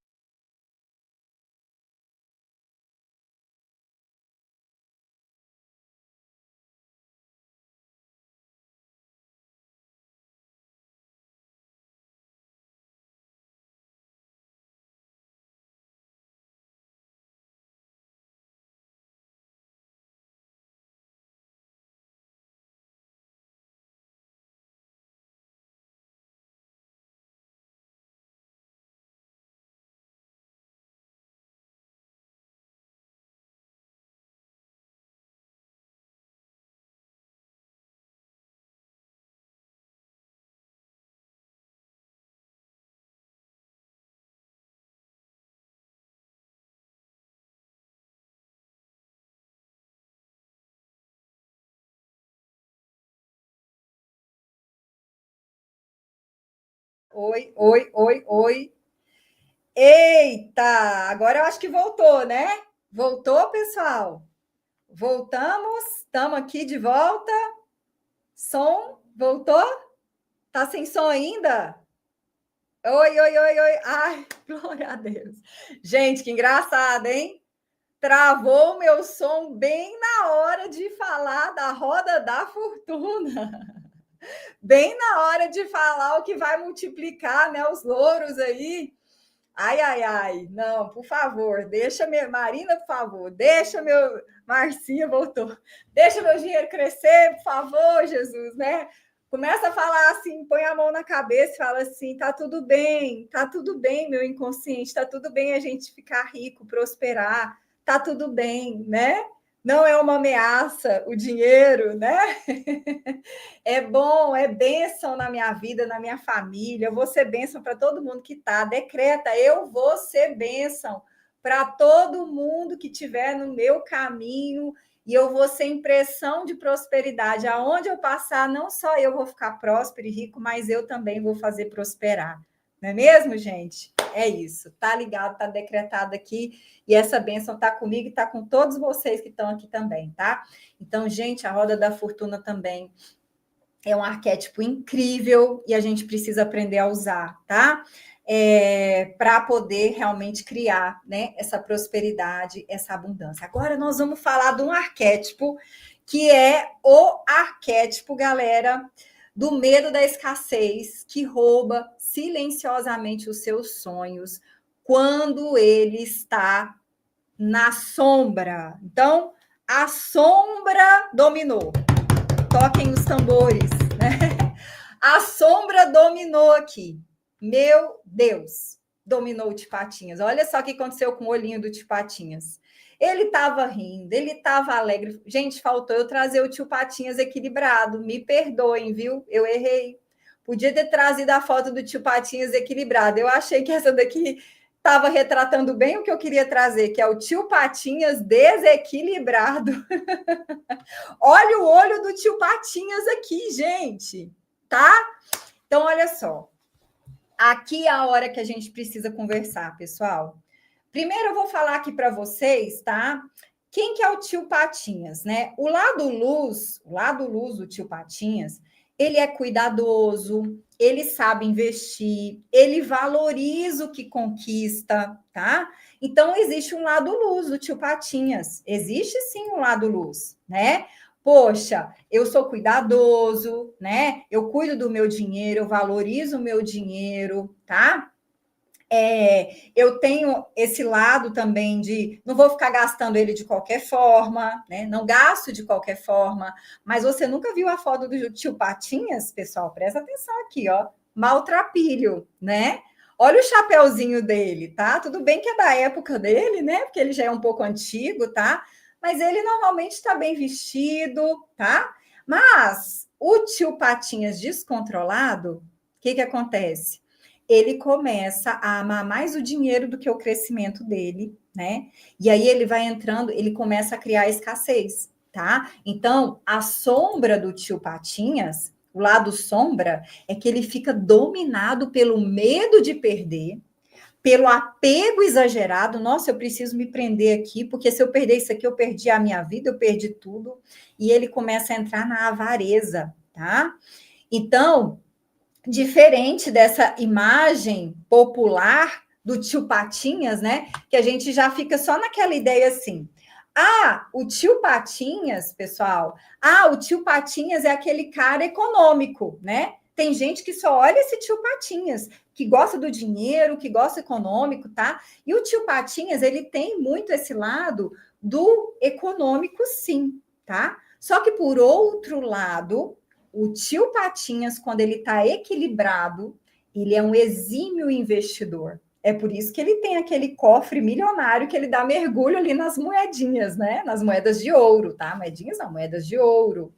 Oi, oi, oi, oi. Eita, agora eu acho que voltou, né? Voltou, pessoal? Voltamos, estamos aqui de volta. Som, voltou? Tá sem som ainda? Oi, oi, oi, oi. Ai, glória a Deus. Gente, que engraçado, hein? Travou o meu som bem na hora de falar da roda da fortuna. Bem na hora de falar o que vai multiplicar, né, os louros aí. Ai, ai, ai, não, por favor, deixa meu. Marina, por favor, deixa meu. Marcinha voltou. Deixa meu dinheiro crescer, por favor, Jesus, né? Começa a falar assim, põe a mão na cabeça e fala assim: tá tudo bem, meu inconsciente, tá tudo bem a gente ficar rico, prosperar, tá tudo bem, né? Não é uma ameaça o dinheiro, né? É bom, é bênção na minha vida, na minha família. Eu vou ser bênção para todo mundo que está. Decreta, eu vou ser bênção para todo mundo que estiver no meu caminho. E eu vou ser impressão de prosperidade. Aonde eu passar, não só eu vou ficar próspero e rico, mas eu também vou fazer prosperar. Não é mesmo, gente? É isso. Tá ligado, tá decretado aqui. E essa bênção tá comigo e tá com todos vocês que estão aqui também, tá? Então, gente, a roda da fortuna também é um arquétipo incrível e a gente precisa aprender a usar, tá? Para poder realmente criar, né, essa prosperidade, essa abundância. Agora nós vamos falar de um arquétipo que é o arquétipo, galera, do medo da escassez, que rouba silenciosamente os seus sonhos quando ele está na sombra. Então, a sombra dominou. Toquem os tambores, né? A sombra dominou aqui. Meu Deus, dominou o Tio Patinhas. Olha só o que aconteceu com o olhinho do Tio Patinhas. Ele estava rindo, ele estava alegre. Gente, faltou eu trazer o Tio Patinhas equilibrado. Me perdoem, viu? Eu errei. Podia ter trazido a foto do Tio Patinhas equilibrado. Eu achei que essa daqui estava retratando bem o que eu queria trazer, que é o Tio Patinhas desequilibrado. Olha o olho do Tio Patinhas aqui, gente, tá? Então, olha só. Aqui é a hora que a gente precisa conversar, pessoal. Primeiro eu vou falar aqui para vocês, tá? Quem que é o Tio Patinhas, né? O lado luz do Tio Patinhas, ele é cuidadoso, ele sabe investir, ele valoriza o que conquista, tá? Então existe um lado luz do Tio Patinhas. Existe sim um lado luz, né? Poxa, eu sou cuidadoso, né? Eu cuido do meu dinheiro, eu valorizo o meu dinheiro, tá? Eu tenho esse lado também de não vou ficar gastando ele de qualquer forma, né? Não gasto de qualquer forma, mas você nunca viu a foto do tio Patinhas, pessoal? Presta atenção aqui, ó. Maltrapilho, né? Olha o chapéuzinho dele, tá? Tudo bem que é da época dele, né? Porque ele já é um pouco antigo, tá? Mas ele normalmente está bem vestido, tá? Mas o tio Patinhas descontrolado, o que acontece? Ele começa a amar mais o dinheiro do que o crescimento dele, né? E aí ele vai entrando, ele começa a criar escassez, tá? Então, a sombra do tio Patinhas, o lado sombra, é que ele fica dominado pelo medo de perder, pelo apego exagerado. Nossa, eu preciso me prender aqui, porque se eu perder isso aqui, eu perdi a minha vida, eu perdi tudo. E ele começa a entrar na avareza, tá? Então, diferente dessa imagem popular do tio Patinhas, né? Que a gente já fica só naquela ideia assim. Ah, o tio Patinhas, pessoal. Ah, o tio Patinhas é aquele cara econômico, né? Tem gente que só olha esse tio Patinhas, que gosta do dinheiro, que gosta econômico, tá? E o tio Patinhas, ele tem muito esse lado do econômico, sim, tá? Só que por outro lado, o tio Patinhas, quando ele está equilibrado, ele é um exímio investidor. É por isso que ele tem aquele cofre milionário que ele dá mergulho ali nas moedinhas, né? Nas moedas de ouro, tá? Moedinhas não, moedas de ouro.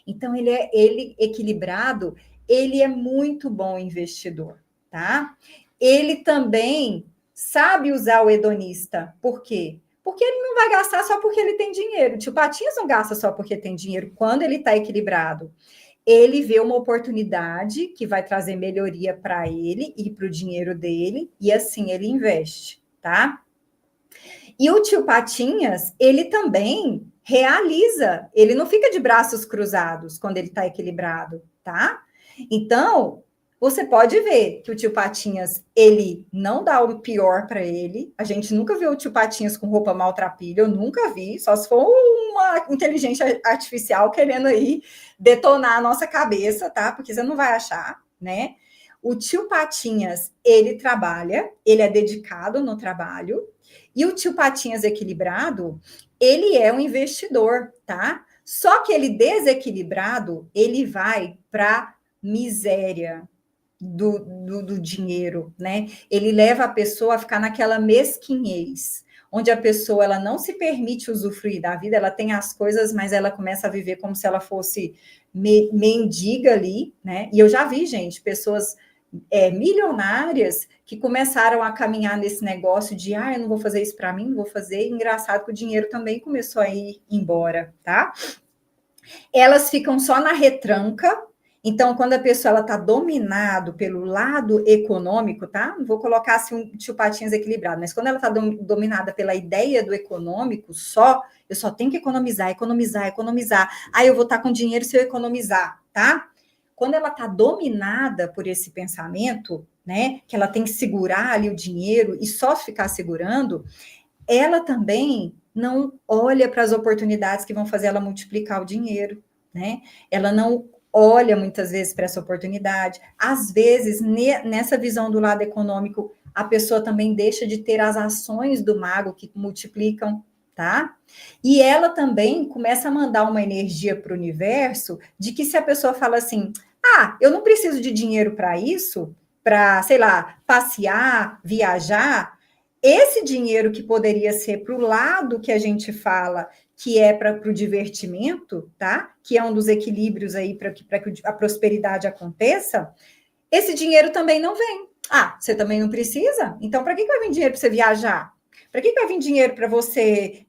Então, ele equilibrado, ele é muito bom investidor, tá? Ele também sabe usar o hedonista. Por quê? Porque ele não vai gastar só porque ele tem dinheiro. O tio Patinhas não gasta só porque tem dinheiro, quando ele está equilibrado. Ele vê uma oportunidade que vai trazer melhoria para ele e para o dinheiro dele, e assim ele investe, tá? E o tio Patinhas, ele também realiza, ele não fica de braços cruzados quando ele está equilibrado, tá? Então, você pode ver que o tio Patinhas, ele não dá o pior para ele. A gente nunca viu o tio Patinhas com roupa maltrapilha, eu nunca vi, só se for uma inteligência artificial querendo aí detonar a nossa cabeça, tá? Porque você não vai achar, né? O tio Patinhas, ele trabalha, ele é dedicado no trabalho, e o tio Patinhas equilibrado, ele é um investidor, tá? Só que ele desequilibrado, ele vai para miséria do dinheiro, né? Ele leva a pessoa a ficar naquela mesquinhez, onde a pessoa ela não se permite usufruir da vida, ela tem as coisas, mas ela começa a viver como se ela fosse mendiga ali, né? E eu já vi, gente, pessoas milionárias que começaram a caminhar nesse negócio de eu não vou fazer isso para mim, não vou fazer. Engraçado que o dinheiro também começou a ir embora, tá? Elas ficam só na retranca. Então, quando a pessoa está dominado pelo lado econômico, tá? Não vou colocar assim um tio Patinhas equilibrado, mas quando ela está dominada pela ideia do econômico só, eu só tenho que economizar, economizar, economizar. Aí eu vou estar com dinheiro se eu economizar, tá? Quando ela está dominada por esse pensamento, né, que ela tem que segurar ali o dinheiro e só ficar segurando, ela também não olha para as oportunidades que vão fazer ela multiplicar o dinheiro, né? Ela não olha muitas vezes para essa oportunidade. Às vezes, nessa visão do lado econômico, a pessoa também deixa de ter as ações do mago que multiplicam, tá? E ela também começa a mandar uma energia para o universo de que se a pessoa fala assim, eu não preciso de dinheiro para isso, para, sei lá, passear, viajar, esse dinheiro que poderia ser para o lado que a gente fala, que é para o divertimento, tá? Que é um dos equilíbrios aí para que a prosperidade aconteça, esse dinheiro também não vem. Você também não precisa? Então, para que vai vir dinheiro para você viajar? Para que vai vir dinheiro para você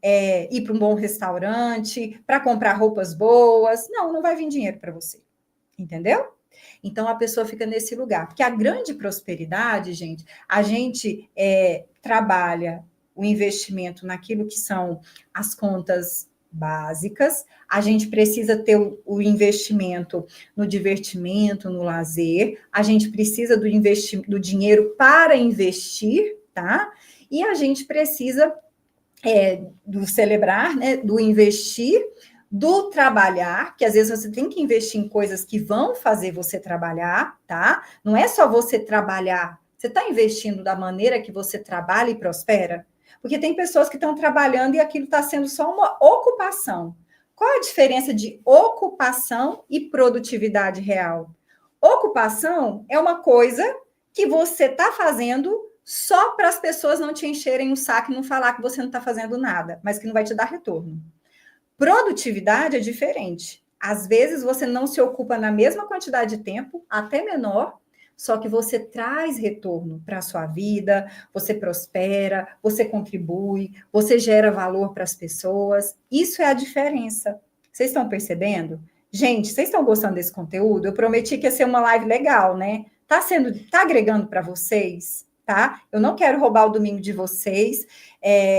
ir para um bom restaurante, para comprar roupas boas? Não, não vai vir dinheiro para você. Entendeu? Então, a pessoa fica nesse lugar. Porque a grande prosperidade, gente, a gente trabalha o investimento naquilo que são as contas básicas, a gente precisa ter o investimento no divertimento, no lazer, a gente precisa do dinheiro para investir, tá? E a gente precisa do celebrar, né, do investir, do trabalhar, que às vezes você tem que investir em coisas que vão fazer você trabalhar, tá? Não é só você trabalhar, Você está investindo da maneira que você trabalha e prospera? Porque tem pessoas que estão trabalhando e aquilo está sendo só uma ocupação. Qual a diferença de ocupação e produtividade real? Ocupação é uma coisa que você está fazendo só para as pessoas não te encherem o saco e não falar que você não está fazendo nada, mas que não vai te dar retorno. Produtividade é diferente. Às vezes você não se ocupa na mesma quantidade de tempo, até menor, só que você traz retorno para a sua vida, você prospera, você contribui, você gera valor para as pessoas. Isso é a diferença. Vocês estão percebendo? Gente, vocês estão gostando desse conteúdo? Eu prometi que ia ser uma live legal, né? Tá agregando para vocês, tá? Eu não quero roubar o domingo de vocês.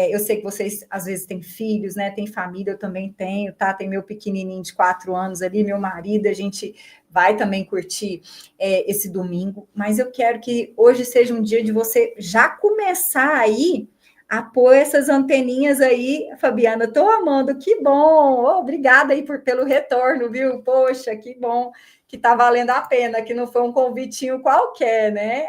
Eu sei que vocês, às vezes, têm filhos, né? Tem família, eu também tenho, tá? Tem meu pequenininho de 4 anos ali, meu marido, a gente vai também curtir esse domingo. Mas eu quero que hoje seja um dia de você já começar aí a pôr essas anteninhas aí. Fabiana, tô amando, que bom! Oh, obrigada aí pelo retorno, viu? Poxa, que bom que tá valendo a pena, que não foi um convitinho qualquer, né?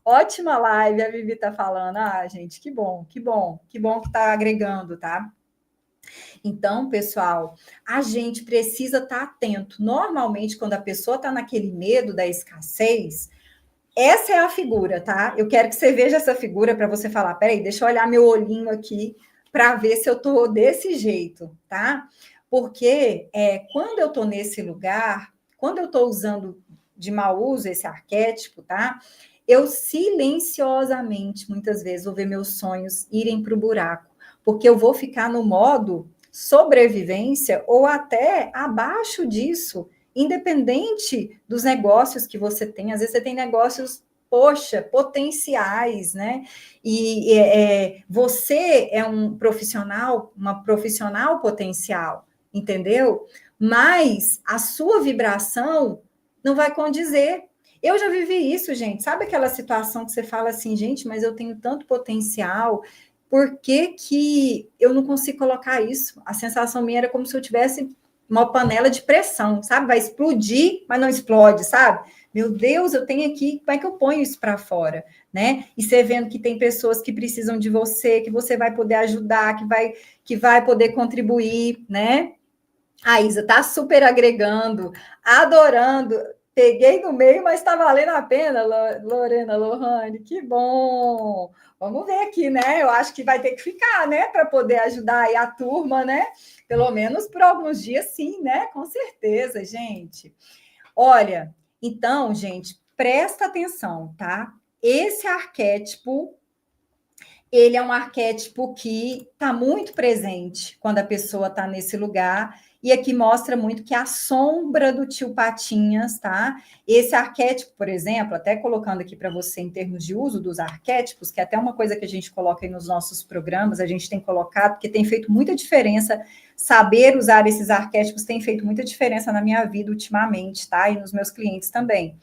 Ótima live, a Vivi tá falando. Gente, que bom, que bom, que bom que tá agregando, tá? Então, pessoal, a gente precisa estar atento. Normalmente, quando a pessoa está naquele medo da escassez, essa é a figura, tá? Eu quero que você veja essa figura para você falar, peraí, deixa eu olhar meu olhinho aqui para ver se eu tô desse jeito, tá? Porque quando eu tô nesse lugar, quando eu tô usando de mau uso esse arquétipo, tá? Eu silenciosamente, muitas vezes, vou ver meus sonhos irem para o buraco, porque eu vou ficar no modo sobrevivência ou até abaixo disso, independente dos negócios que você tem. Às vezes você tem negócios, poxa, potenciais, né? E você é um profissional, uma profissional potencial, entendeu? Mas a sua vibração não vai condizer. Eu já vivi isso, gente. Sabe aquela situação que você fala assim, gente, mas eu tenho tanto potencial, por que que eu não consigo colocar isso? A sensação minha era como se eu tivesse uma panela de pressão, sabe? Vai explodir, mas não explode, sabe? Meu Deus, eu tenho aqui, como é que eu ponho isso para fora, né? E você vendo que tem pessoas que precisam de você, que você vai poder ajudar, que vai poder contribuir, né? A Isa tá super agregando, adorando. Peguei no meio, mas está valendo a pena, Lorena Lohane, que bom. Vamos ver aqui, né? Eu acho que vai ter que ficar, né? Para poder ajudar aí a turma, né? Pelo menos por alguns dias, sim, né? Com certeza, gente. Olha, então, gente, presta atenção, tá? Esse arquétipo, ele é um arquétipo que está muito presente quando a pessoa está nesse lugar, e aqui mostra muito que a sombra do tio Patinhas, tá? Esse arquétipo, por exemplo, até colocando aqui para você em termos de uso dos arquétipos, que é até uma coisa que a gente coloca aí nos nossos programas, a gente tem colocado, porque tem feito muita diferença, saber usar esses arquétipos tem feito muita diferença na minha vida ultimamente, tá? E nos meus clientes também.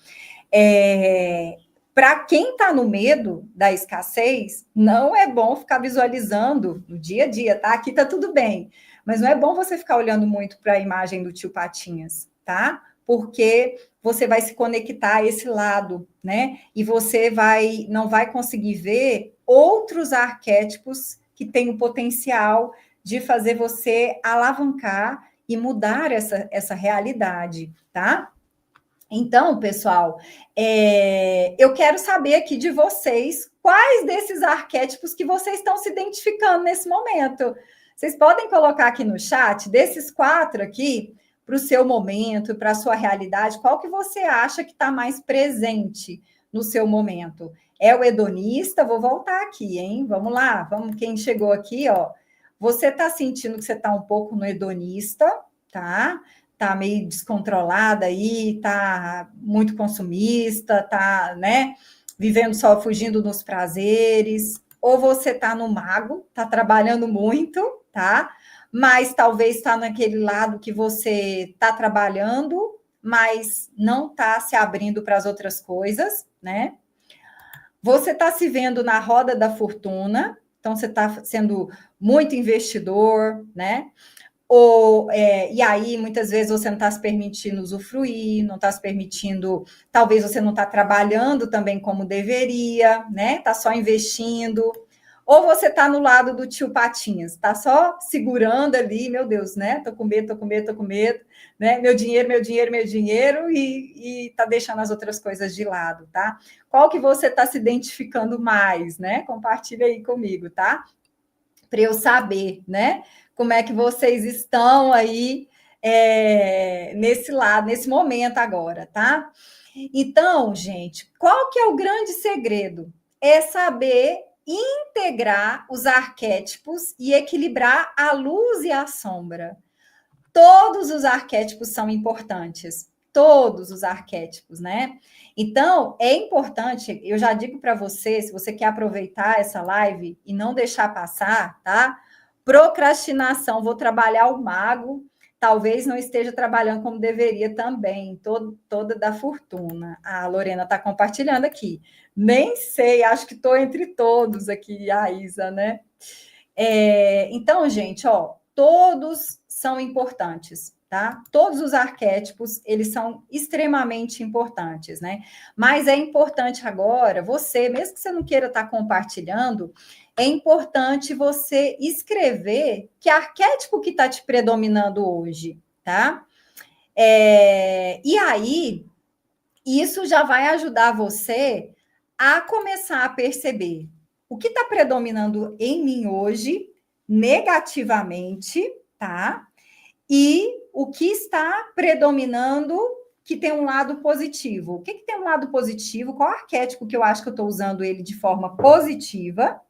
Para quem está no medo da escassez, não é bom ficar visualizando no dia a dia, tá? Aqui tá tudo bem, mas não é bom você ficar olhando muito para a imagem do tio Patinhas, tá? Porque você vai se conectar a esse lado, né? E você não vai conseguir ver outros arquétipos que têm o potencial de fazer você alavancar e mudar essa realidade, tá? Então, pessoal, eu quero saber aqui de vocês quais desses arquétipos que vocês estão se identificando nesse momento. Vocês podem colocar aqui no chat, desses 4 aqui, para o seu momento, para a sua realidade, qual que você acha que está mais presente no seu momento? É o hedonista? Vou voltar aqui, hein? Vamos lá, vamos, quem chegou aqui, ó. Você está sentindo que você está um pouco no hedonista, tá? Tá meio descontrolada aí, tá muito consumista, tá, né, vivendo só, fugindo dos prazeres, ou você tá no mago, tá trabalhando muito, tá? Mas talvez está naquele lado que você tá trabalhando, mas não tá se abrindo para as outras coisas, né? Você está se vendo na roda da fortuna, então você está sendo muito investidor, né? E aí, muitas vezes, você não está se permitindo usufruir, não está se permitindo, talvez você não está trabalhando também como deveria, né? Está só investindo. Ou você está no lado do tio Patinhas, está só segurando ali, meu Deus, né? Tô com medo, tô com medo, tô com medo, né? Meu dinheiro, meu dinheiro, meu dinheiro, e tá deixando as outras coisas de lado, tá? Qual que você está se identificando mais, né? Compartilha aí comigo, tá? Para eu saber, né? Como é que vocês estão aí nesse lado, nesse momento agora, tá? Então, gente, qual que é o grande segredo? É saber integrar os arquétipos e equilibrar a luz e a sombra. Todos os arquétipos são importantes. Todos os arquétipos, né? Então, é importante, eu já digo para você, se você quer aproveitar essa live e não deixar passar, tá? Procrastinação, vou trabalhar o mago, talvez não esteja trabalhando como deveria também, toda da fortuna. A Lorena está compartilhando aqui. Nem sei, acho que estou entre todos aqui, a Isa, né? Então, gente, ó, todos são importantes, tá? Todos os arquétipos, eles são extremamente importantes, né? Mas é importante agora, você, mesmo que você não queira estar compartilhando, é importante você escrever que arquétipo que está te predominando hoje, tá? E aí, isso já vai ajudar você a começar a perceber o que está predominando em mim hoje, negativamente, tá? E o que está predominando que tem um lado positivo. O que tem um lado positivo? Qual arquétipo que eu acho que eu estou usando ele de forma positiva?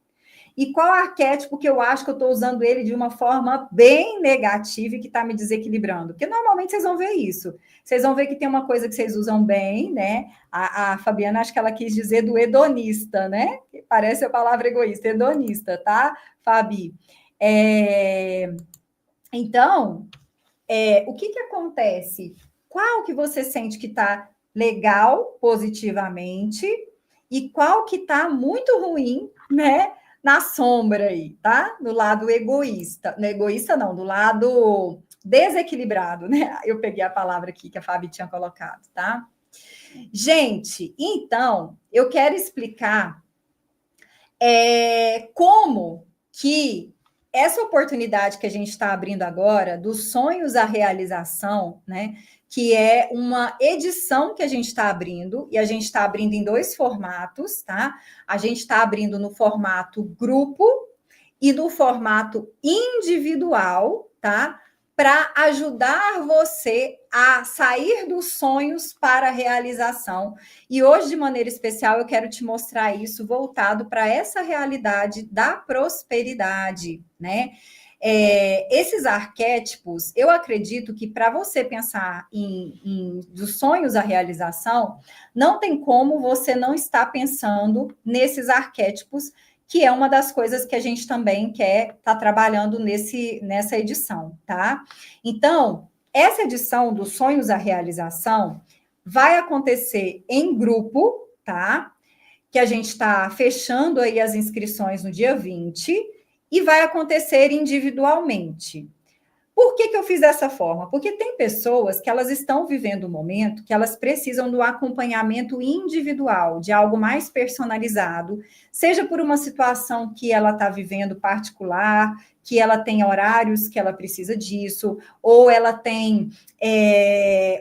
E qual arquétipo que eu acho que eu estou usando ele de uma forma bem negativa e que está me desequilibrando? Porque normalmente vocês vão ver isso. Vocês vão ver que tem uma coisa que vocês usam bem, né? A Fabiana, acho que ela quis dizer do hedonista, né? Que parece a palavra egoísta, hedonista, tá, Fabi? Então, o que acontece? Qual que você sente que está legal, positivamente, e qual que está muito ruim, né? Na sombra aí, tá? Do lado egoísta. Não egoísta, não, do lado desequilibrado, né? Eu peguei a palavra aqui que a Fabi tinha colocado, tá? Gente, então, eu quero explicar como que essa oportunidade que a gente está abrindo agora, dos sonhos à realização, né? Que é uma edição que a gente está abrindo, e a gente está abrindo em 2 formatos, tá? A gente está abrindo no formato grupo e no formato individual, tá? Para ajudar você a sair dos sonhos para a realização. E hoje, de maneira especial, eu quero te mostrar isso voltado para essa realidade da prosperidade, né? Esses arquétipos, eu acredito que para você pensar dos sonhos à realização, não tem como você não estar pensando nesses arquétipos, que é uma das coisas que a gente também quer estar trabalhando nessa edição, tá? Então, essa edição dos sonhos à realização vai acontecer em grupo, tá? Que a gente está fechando aí as inscrições no dia 20 e vai acontecer individualmente. Por que eu fiz dessa forma? Porque tem pessoas que elas estão vivendo um momento que elas precisam do acompanhamento individual, de algo mais personalizado, seja por uma situação que ela está vivendo particular, que ela tem horários que ela precisa disso, ou ela tem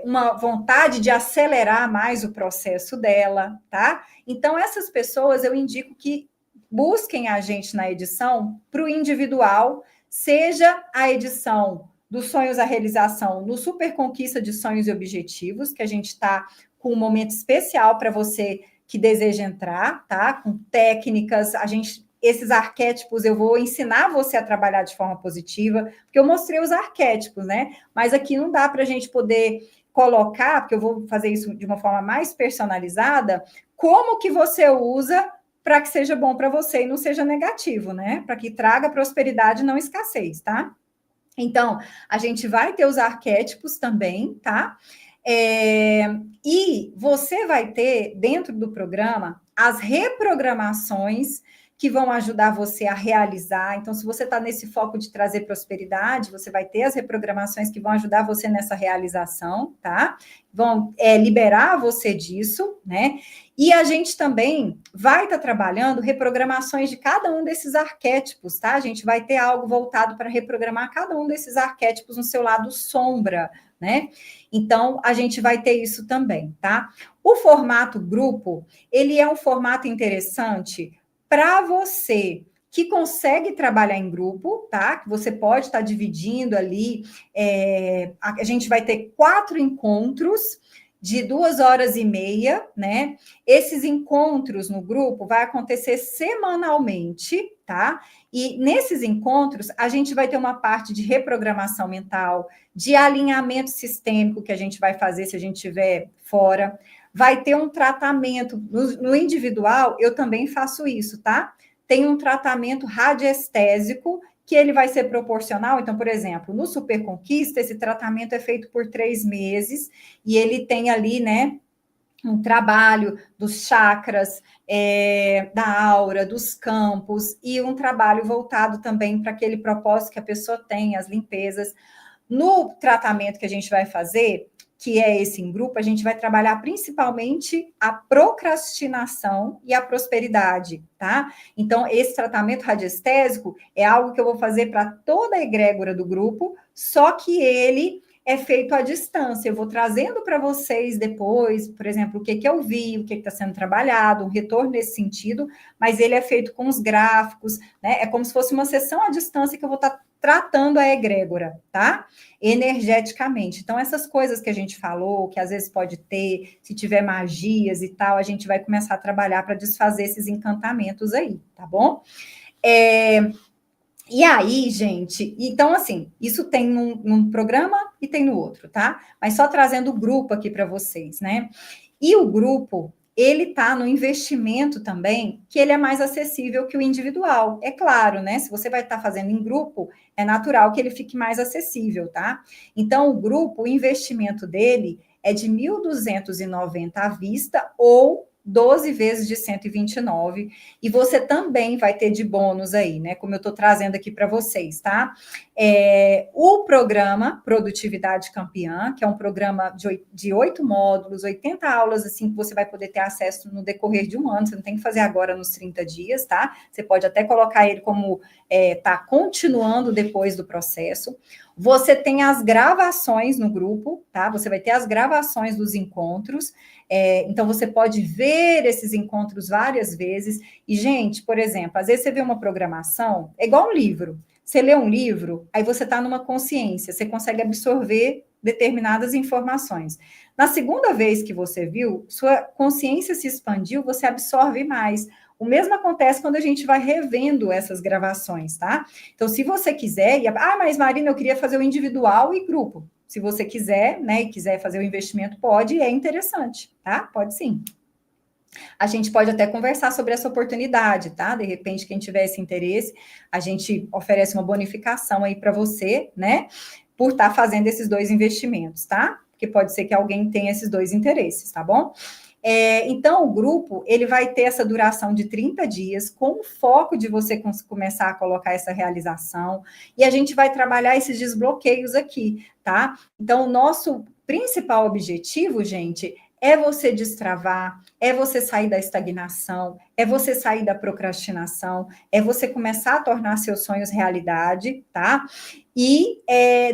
uma vontade de acelerar mais o processo dela, tá? Então, essas pessoas eu indico que busquem a gente na edição para o individual, seja a edição dos sonhos à realização no Super Conquista de Sonhos e Objetivos, que a gente está com um momento especial para você que deseja entrar, tá? Com técnicas, esses arquétipos eu vou ensinar você a trabalhar de forma positiva, porque eu mostrei os arquétipos, né? Mas aqui não dá para a gente poder colocar, porque eu vou fazer isso de uma forma mais personalizada, como que você usa para que seja bom para você e não seja negativo, né? Para que traga prosperidade e não escassez, tá? Então, a gente vai ter os arquétipos também, tá? E você vai ter, dentro do programa, as reprogramações que vão ajudar você a realizar. Então, se você está nesse foco de trazer prosperidade, você vai ter as reprogramações que vão ajudar você nessa realização, tá? Vão liberar você disso, né? E a gente também vai estar trabalhando reprogramações de cada um desses arquétipos, tá? A gente vai ter algo voltado para reprogramar cada um desses arquétipos no seu lado sombra, né? Então, a gente vai ter isso também, tá? O formato grupo, ele é um formato interessante para você que consegue trabalhar em grupo, tá? Que você pode estar dividindo ali. A gente vai ter 4 encontros de 2h30, né? Esses encontros no grupo vai acontecer semanalmente, tá? E nesses encontros, a gente vai ter uma parte de reprogramação mental, de alinhamento sistêmico que a gente vai fazer se a gente estiver fora. Vai ter um tratamento no individual, eu também faço isso, tá? Tem um tratamento radiestésico que ele vai ser proporcional. Então, por exemplo, no Super Conquista, esse tratamento é feito por 3 meses e ele tem ali, né, um trabalho dos chakras, da aura, dos campos, e um trabalho voltado também para aquele propósito que a pessoa tem, as limpezas. No tratamento que a gente vai fazer, que é esse em grupo, a gente vai trabalhar principalmente a procrastinação e a prosperidade, tá? Então, esse tratamento radiestésico é algo que eu vou fazer para toda a egrégora do grupo, só que ele é feito à distância. Eu vou trazendo para vocês depois, por exemplo, o que eu vi, o que está sendo trabalhado, um retorno nesse sentido, mas ele é feito com os gráficos, né? É como se fosse uma sessão à distância que eu vou estar tratando a egrégora, tá? Energeticamente. Então, essas coisas que a gente falou, que às vezes pode ter, se tiver magias e tal, a gente vai começar a trabalhar para desfazer esses encantamentos aí, tá bom? E aí, gente, então assim, isso tem num programa e tem no outro, tá? Mas só trazendo o grupo aqui para vocês, né? E o grupo, ele tá no investimento também, que ele é mais acessível que o individual. É claro, né? Se você vai estar fazendo em grupo, é natural que ele fique mais acessível, tá? Então, o grupo, o investimento dele é de 1.290 à vista ou 12 vezes de 129, e você também vai ter de bônus aí, né? Como eu estou trazendo aqui para vocês, tá? O programa Produtividade Campeã, que é um programa de 8 módulos, 80 aulas, assim, que você vai poder ter acesso no decorrer de um ano, você não tem que fazer agora nos 30 dias, tá? Você pode até colocar ele como tá continuando depois do processo. Você tem as gravações no grupo, tá? Você vai ter as gravações dos encontros. Então, você pode ver esses encontros várias vezes. E, gente, por exemplo, às vezes você vê uma programação, é igual um livro. Você lê um livro, aí você está numa consciência, você consegue absorver determinadas informações. Na segunda vez que você viu, sua consciência se expandiu, você absorve mais. O mesmo acontece quando a gente vai revendo essas gravações, tá? Então, se você quiser, mas Marina, eu queria fazer o individual e grupo. Se você quiser, né, e quiser fazer o investimento, pode, é interessante, tá? Pode sim. A gente pode até conversar sobre essa oportunidade, tá? De repente, quem tiver esse interesse, a gente oferece uma bonificação aí para você, né? Por estar fazendo esses 2 investimentos, tá? Porque pode ser que alguém tenha esses 2 interesses, tá bom? Então, o grupo, ele vai ter essa duração de 30 dias, com o foco de você começar a colocar essa realização, e a gente vai trabalhar esses desbloqueios aqui, tá? Então, o nosso principal objetivo, gente, é você destravar, é você sair da estagnação, é você sair da procrastinação, é você começar a tornar seus sonhos realidade, tá? E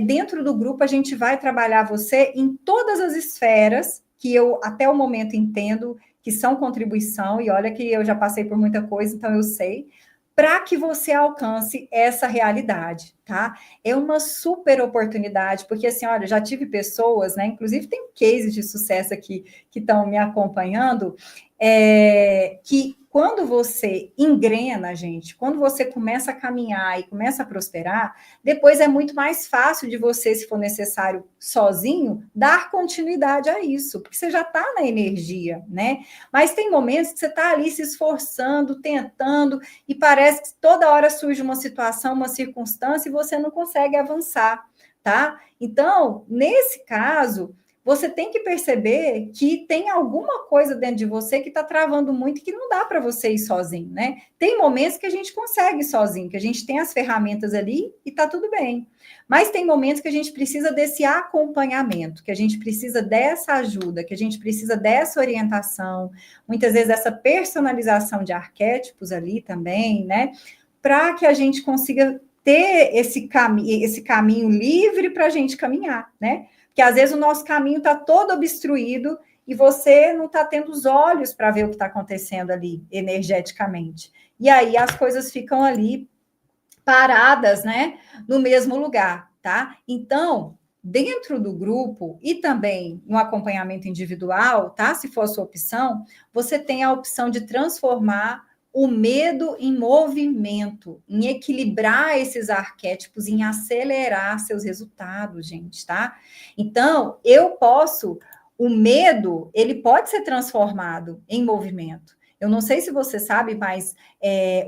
dentro do grupo a gente vai trabalhar você em todas as esferas que eu até o momento entendo que são contribuição, e olha que eu já passei por muita coisa, então eu sei, para que você alcance essa realidade, tá? É uma super oportunidade, porque assim, olha, já tive pessoas, né? Inclusive tem cases de sucesso aqui que estão me acompanhando, que quando você engrena, gente, quando você começa a caminhar e começa a prosperar, depois é muito mais fácil de você, se for necessário, sozinho, dar continuidade a isso, porque você já está na energia, né? Mas tem momentos que você está ali se esforçando, tentando, e parece que toda hora surge uma situação, uma circunstância, e você não consegue avançar, tá? Então, nesse caso, você tem que perceber que tem alguma coisa dentro de você que está travando muito e que não dá para você ir sozinho, né? Tem momentos que a gente consegue sozinho, que a gente tem as ferramentas ali e está tudo bem. Mas tem momentos que a gente precisa desse acompanhamento, que a gente precisa dessa ajuda, que a gente precisa dessa orientação, muitas vezes essa personalização de arquétipos ali também, né? Para que a gente consiga ter esse caminho livre para a gente caminhar, né? Porque às vezes o nosso caminho está todo obstruído e você não está tendo os olhos para ver o que está acontecendo ali energeticamente. E aí as coisas ficam ali paradas, né? No mesmo lugar, tá? Então, dentro do grupo e também no acompanhamento individual, tá? Se for a sua opção, você tem a opção de transformar o medo em movimento, em equilibrar esses arquétipos, em acelerar seus resultados, gente, tá? Então, o medo, ele pode ser transformado em movimento. Eu não sei se você sabe, mas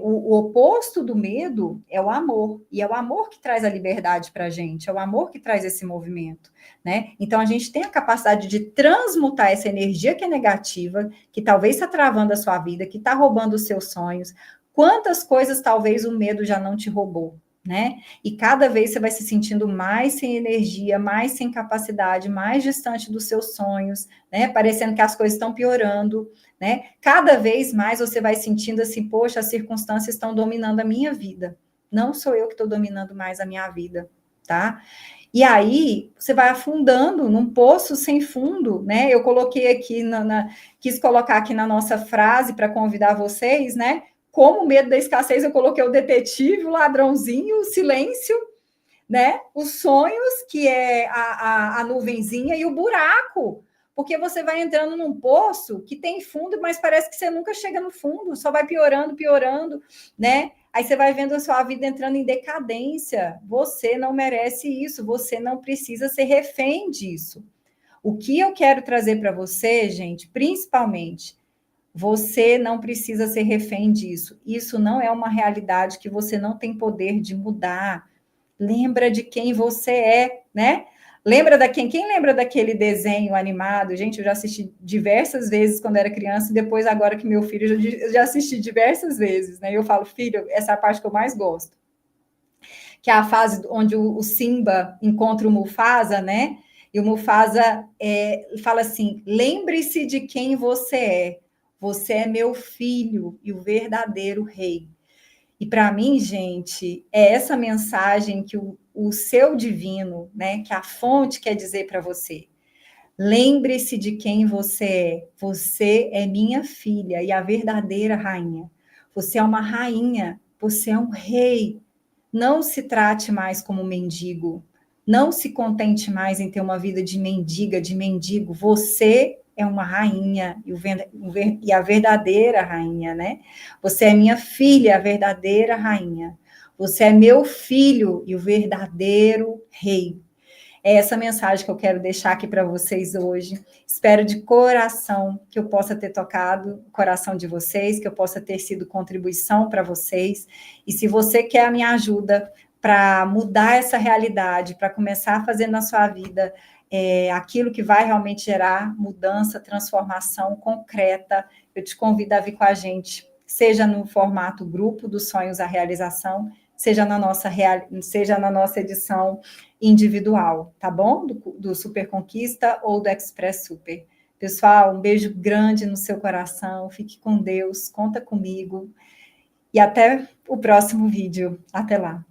o oposto do medo é o amor. E é o amor que traz a liberdade para a gente, é o amor que traz esse movimento, né? Então, a gente tem a capacidade de transmutar essa energia que é negativa, que talvez está travando a sua vida, que está roubando os seus sonhos. Quantas coisas talvez o medo já não te roubou, né? E cada vez você vai se sentindo mais sem energia, mais sem capacidade, mais distante dos seus sonhos, né? Parecendo que as coisas estão piorando, né? Cada vez mais você vai sentindo assim, poxa, as circunstâncias estão dominando a minha vida. Não sou eu que estou dominando mais a minha vida, tá? E aí você vai afundando num poço sem fundo, né? Eu coloquei aqui quis colocar aqui na nossa frase para convidar vocês, né? Como o medo da escassez, eu coloquei o detetive, o ladrãozinho, o silêncio, né? Os sonhos, que é a nuvenzinha, e o buraco, porque você vai entrando num poço que tem fundo, mas parece que você nunca chega no fundo, só vai piorando, piorando, né? Aí você vai vendo a sua vida entrando em decadência. Você não merece isso, você não precisa ser refém disso. O que eu quero trazer para você, gente, principalmente, você não precisa ser refém disso. Isso não é uma realidade que você não tem poder de mudar. Lembra de quem você é, né? Quem lembra daquele desenho animado? Gente, eu já assisti diversas vezes quando era criança, e depois, agora que meu filho, eu já assisti diversas vezes, né? Eu falo, filho, essa é a parte que eu mais gosto. Que é a fase onde o Simba encontra o Mufasa, né? E o Mufasa fala assim: lembre-se de quem você é. Você é meu filho e o verdadeiro rei. E para mim, gente, é essa mensagem que o seu divino, né, que a fonte quer dizer para você. Lembre-se de quem você é. Você é minha filha e a verdadeira rainha. Você é uma rainha, você é um rei. Não se trate mais como mendigo. Não se contente mais em ter uma vida de mendiga, de mendigo. Você é uma rainha e a verdadeira rainha, né? Você é minha filha, a verdadeira rainha. Você é meu filho e o verdadeiro rei. É essa mensagem que eu quero deixar aqui para vocês hoje. Espero de coração que eu possa ter tocado o coração de vocês, que eu possa ter sido contribuição para vocês. E se você quer a minha ajuda para mudar essa realidade, para começar a fazer na sua vida aquilo que vai realmente gerar mudança, transformação concreta, eu te convido a vir com a gente, seja no formato grupo dos sonhos à realização, seja na nossa edição individual, tá bom? Do Super Conquista ou do Express Super. Pessoal, um beijo grande no seu coração, fique com Deus, conta comigo e até o próximo vídeo. Até lá.